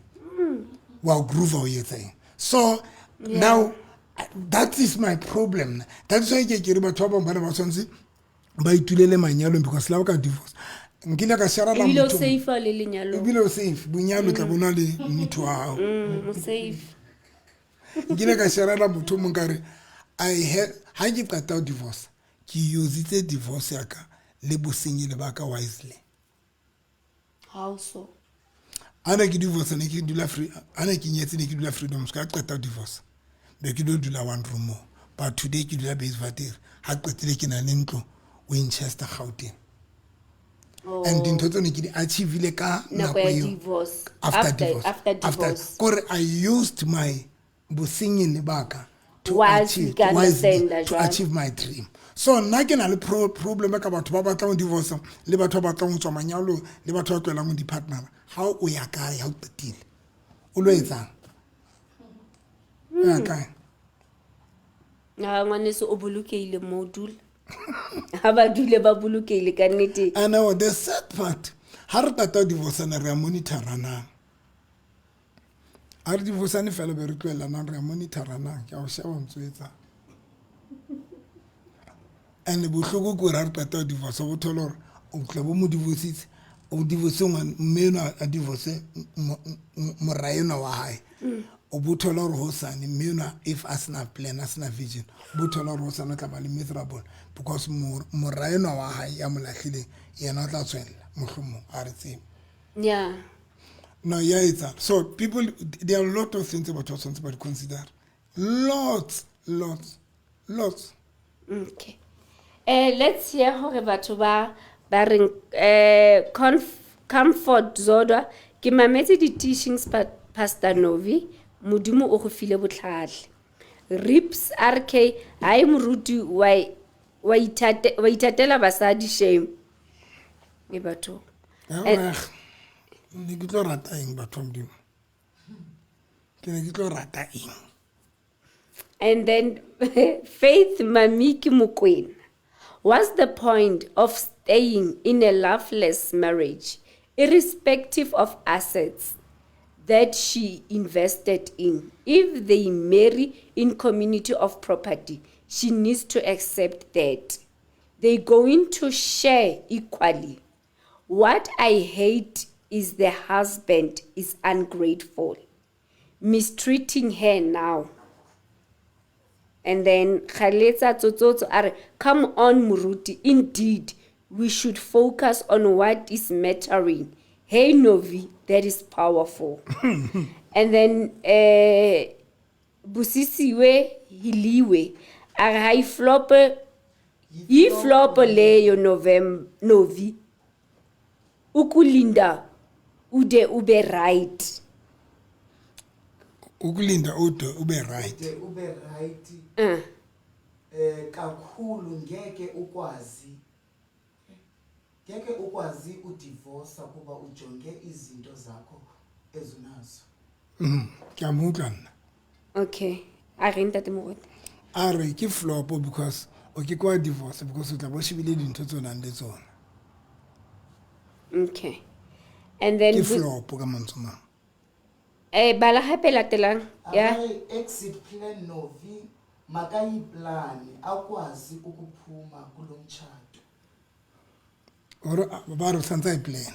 wow groove o yetseng. So now that is my problem. That's why ke re batho ba bana ba tshwantse ba itulele manyalo because la ka divorce nkile ka shara la Ebile o motho safe le lenyalo. ebile o safe bunyalo ka bona le motho wa O safe. nkile ka shara la motho mo nkare I had ha ke qeta divorce ke usitse divorce ya ka le bosenyi le ba ka wisely. How so? Ana ke divorce ne ke dula free ana ke nyetse ne ke dula freedom ska qeta divorce be ke do dula one room more but today ke dula base vatir ha qetile ke na le ntlo Winchester Gauteng. Oh. And dintho tsone ke di achievile ka Nako nako ya eo divorce. after divorce kore I used my bosenyi le baka to Wisely, to achieve my dream. So nna ke na le problem ka batho ba batlang divorce le batho ba batlang tswa manyalo le batho ba tlolang di partner how o ya kae ha o qetile o lo etsang ya kae Na ngwaneso o bolokeile mo dula. Ha ba dule ba bolokeile ka nnete. and now the sad part ha re qeta divorce na re monitorana a re divorce ne fela be re tloelana re monitorana ke a o sheba ntsetsa and bohloko go ra re qeta divorce go thola gore o tla bo mo divorce o divorce ngwana mmeno a divorce moraena wa hae o bothola gore ho sane mmeno if asina plan asina vision bothola gore ho sane tla ba le miserable because moraena wa hae ya molahlile yena o tla tswella mohlomo a re tsebe. Yeah. No, yeah, it's that. So people, there are a lot of things about what's about consider. Lots. Okay. Let's hear hore batho ba reng comfort zodwa ke mametse di teachings Pastor Novi modimo o go file botlhatle. Rips RK hai moruti wa itatela basadi shame. E batho. Ne ke tlo rata eng batho modimo ke ne ke tlo rata eng. And then Faith Mamiki Mukwena. What's the point of staying in a loveless marriage, irrespective of assets that she invested in? If they marry in community of property, she needs to accept that they're going to share equally. What I hate is the husband is ungrateful, mistreating her now. And then Khaletsa Tsotsotso are, come on Muruti, indeed, we should focus on what is mattering. Hey Novi, that is powerful. And then Busisiwe Hiliwe, are high flopper, ye flopper leyo Novi, ukulinda ude ube right. Ukulinda ude ube right. Ube right. Kakhulu ngeke ukwazi udivorce kuba ujonge izinto zakho ezunazo. Kyamutla nna. Okay. A re ntate Mogote. A re ke flop because o ke kwa divorce because o tla bo shebile dintho tsona le tsona. Okay. And then Ke flop ka mantswe mang. Bala hape latelang. Yeah. Exit plan Novi makayi plan akwazi ukuphuma kulomtshato. or ba re santsa e plan.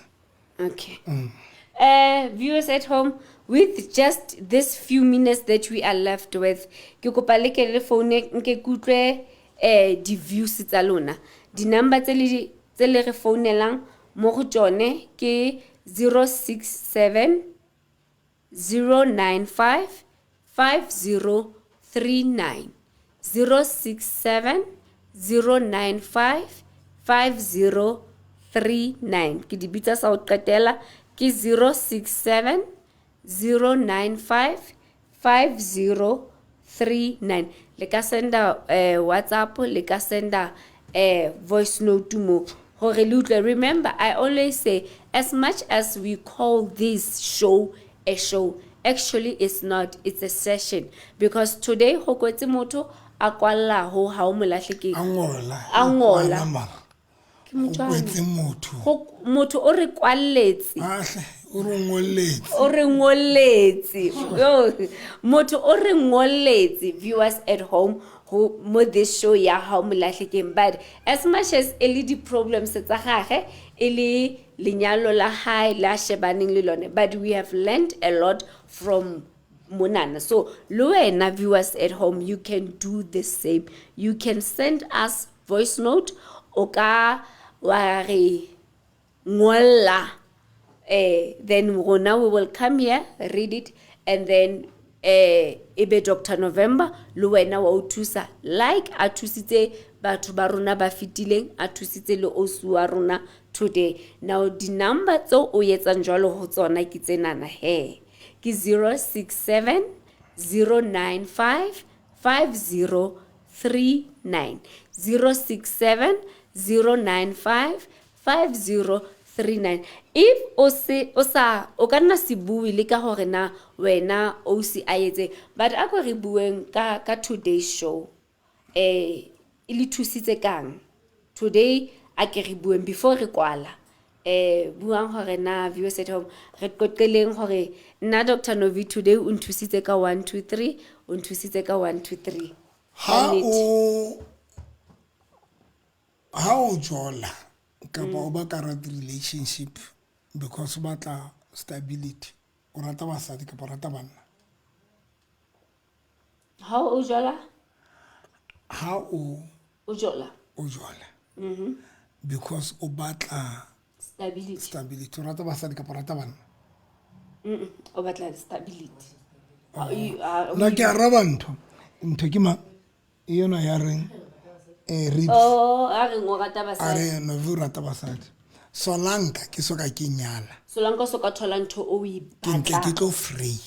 Okay. Viewers at home, with just this few minutes that we are left with, ke kopa le ke le phone nke kutlwe di views tsa lona. Di number tse le re phone-elang mo go tsone ke 067 095 5039 067 095 5039 ke di bitsa sa o qetela ke 067 095 5039 le ka senda WhatsApp le ka senda voice note mo gore le utlwe. Remember, I always say, as much as we call this show a show, actually it's not, it's a session, because today go kwetse motho a kwalla ho ha o molahlekeng a ngola ke motho kwetse motho o re kwalletse ahle o re ngoletse o re ngoletse motho o re ngoletse. Viewers at home who mo this show ya ha o molahlekeng, but as much as ele di problems tsa gagwe ele lenyalo la hae la shebaneng le lone, but we have learned a lot from Monana. So Luena, viewers at home, you can do the same. You can send us voice note oka wari ngola, then Rona we will come here, read it, and then ebe Dr. November Luena wa utusa like a thusitse batho ba rona ba fitileng, a thusitse le osu wa rona today. Now the number tso o yetsang jwalo ho tsona ke tsenana he ke 067 095 5039 067 095 5039. If o ka nna se bue le ka hore na wena o se ayetse, but a go re bueng ka today's show ile thusitse kang today a ke re bueng before re kwala buang hore na viewers at home re qoqeleng hore nna Dr. Novi today o nthusitse ka 1 2 3 o nthusitse ka 1 2 3 ha o jola kapa o ba ka relationship because ba tla stability o rata basadi kapa o rata banna. How o jola o jola because o batla stability o rata basadi kapa o rata banna. O batla stability. Na ke araba ntho ke ma yona ya reng ribs a re ngo rata basadi are no vu rata basadi solanka ke soka ke nyala solanka so ka thola ntho o e batla ke tlo free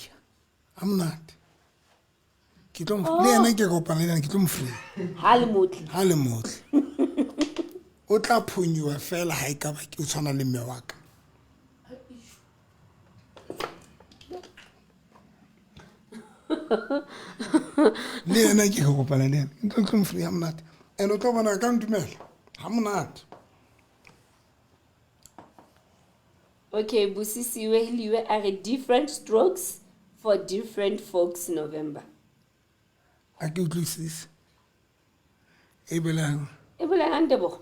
I'm not ke tlo le ena ke kopana le ena ke tlo free ha le motli o tla phonyiwa fela ha e ka ba ke o tshwana le mme wa ka. Le ena ke kopana le ena ke tlo free I'm not. And o tlo bona ka ntumela I'm not. Okay, Busisiwe Liwe are different strokes for different folks. November A ke utlwisise e belang andebo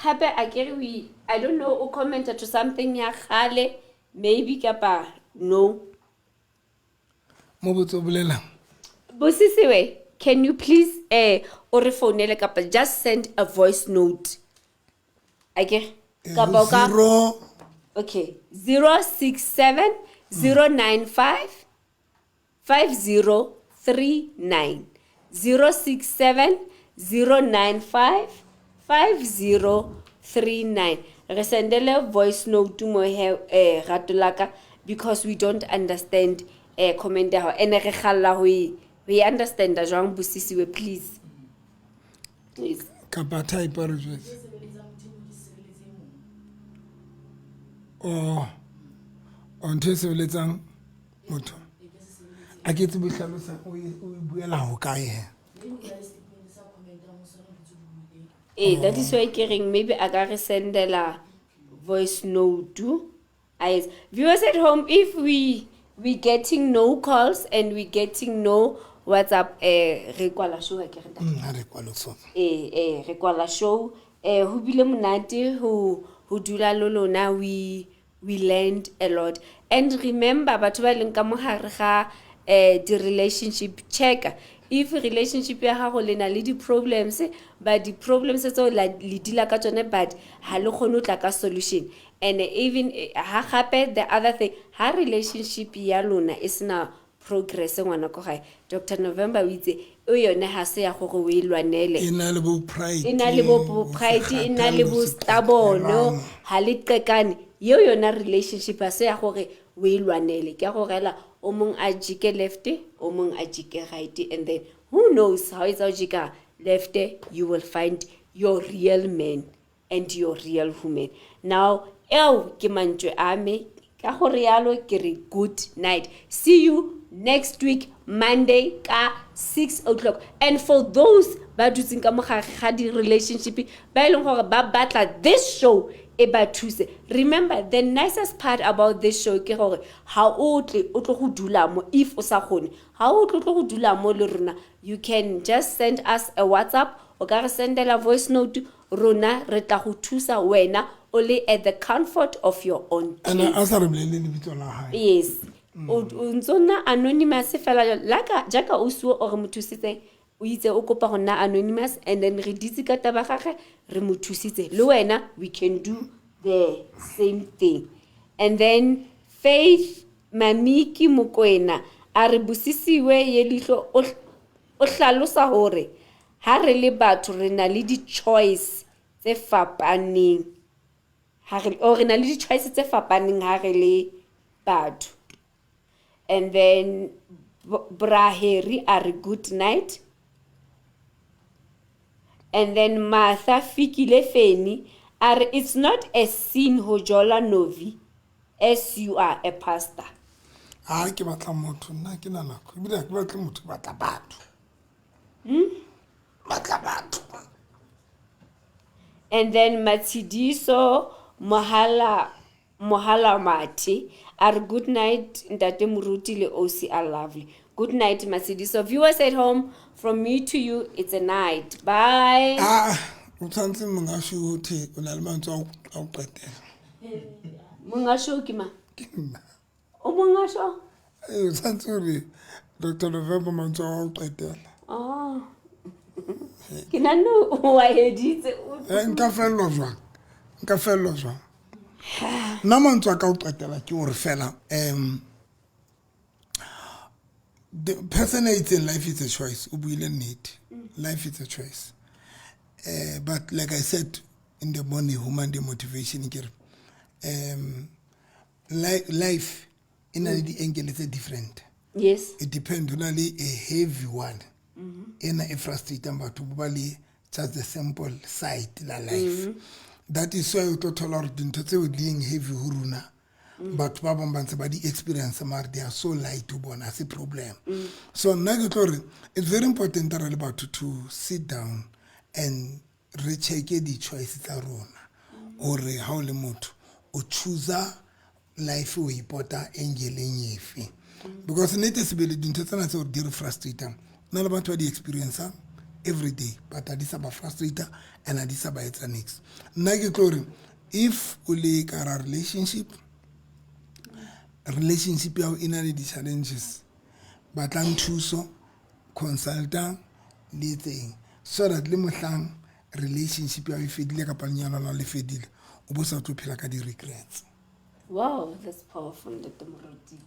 hape a kere I don't know o commented to something ya khale maybe kapa no mo botso bolelang Busisiwe, can you please o re phonele kapa just send a voice note okay kapa ka okay 067 095 5039 067 095 5039. Re sendele voice note mo ratolaka because we don't understand comment ya and re khalla we understand jwang Busisiwe please kapa type re jwetse o ntse se beletsang motho a ke tse bohlalosa o buela ho kae that is why caring maybe a ka re sendela voice note as viewers at home. If we getting no calls and we getting no WhatsApp re kwala show ke re re kwala so re kwala show ho bile monate ho dula le lona. We learned a lot, and remember batho ba leng ka mogare ga the relationship, check if relationship ya gago le na le di problems, but di problems tseo le dila ka tsone but ha le kgone tla ka solution. And even ha gape the other thing, ha relationship ya lona is na progress ngwana ko gae, Dr. November o itse o yone ha se ya gore o ilwanele, ina le bo pride, ina le bo pride, ina le bo stubborn, ha le qekane yo yona relationship ha se ya gore o ilwanele, ke go rela o mong a jike left o mong a jike right, and then who knows how it's jika left, you will find your real man and your real woman. Now ke mantswe ame ka gore yalo ke re good night, see you next week Monday ka 6 o'clock. And for those ba dutseng ka mogare ga di relationship ba ileng gore ba batla this show e ba thuse, remember the nicest part about this show ke gore ha o tle o tlo go dula mo, if o sa gone ha o tlo go dula mo le rona, you can just send us a WhatsApp o ka re sendela voice note, rona re tla go thusa wena only at the comfort of your own and asa re blele le bitso la hae. Yes. O ntsona anonymous fela laka jaka o suo o re mothusitse o itse o kopa go nna anonymous, and then re ditse ka taba gage re mothusitse le wena, we can do the same thing. And then Faith Mamiki Mokoena a re busisiwe ye lihlo o hlalosa hore ha re le batho re na le di choice tse fapaneng, ha re na le di choice tse fapaneng ha re le batho. And then Braheri are good night. And then Martha Fikile Feni are it's not a sin ho jola novi as you are a pastor. Ha ke batla motho nna ke nana go bile ke batla motho batla batho. Batla batho. And then Matsidiso Mohala Mati are good night Ntate Muruti le OC are lovely. Good night Matsidiso. Viewers at home, from me to you, it's a night. Bye. O tsantse monga sho the o na le mantso a o qetela. Monga sho ke ma? O monga sho? O tsantse re Dr. November mantso a o qetela. Oh. Ke nano o a heditse o. Nka fello jwang. Na mantso a ka o qetela ke o re fela the person is in life is a choice. Life is a choice. But like I said in the morning, human motivation, life in the angle is different. Yes. It depends on a heavy one. In a frustrating, but just the simple side la life. That is why you tolerate the being heavy huruna. But the experience they are so light to born as a problem. So it's very important that we're about to sit down and recheck the choices around or how le motho o choose life we pota engele nyefe. Because net is be dinto tsana tse o di re frustrating. Na le batho ba di experience every day, but a disaba frustrator and a disaba etsa next. Nna ke tlo if o le ka relationship ya ina le di challenges batlang thuso consultant le thing so that le mohlang relationship ya fedile ka panyana la le fedile o bo sa tlo phela ka di regrets. Wow, that's powerful, Dr. Muruti.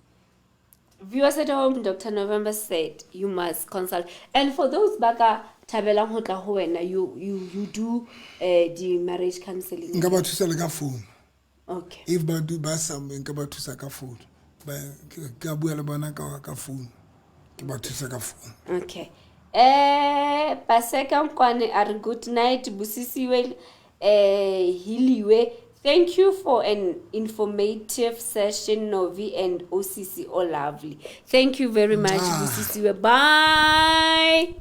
Viewers at home, Dr. November said you must consult. And for those baka tabelang ho tla ho wena, you do the marriage counseling. Nka ba thusa le ka phone. Okay. If ba do ba some nka ba thusa ka phone. Ba ka bua le bona ka phone. Ke ba thusa ka phone. Okay. Paseka Nkwane are good night. Busisiwe Hiliwe. Thank you for an informative session, Novi and OCC. All lovely. Thank you very much, Busisiwe. Bye.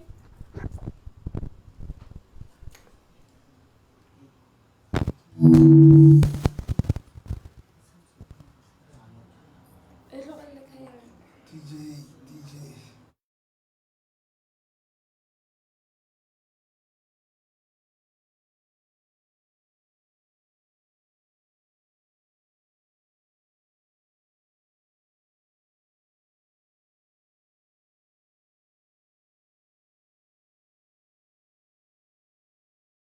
DJ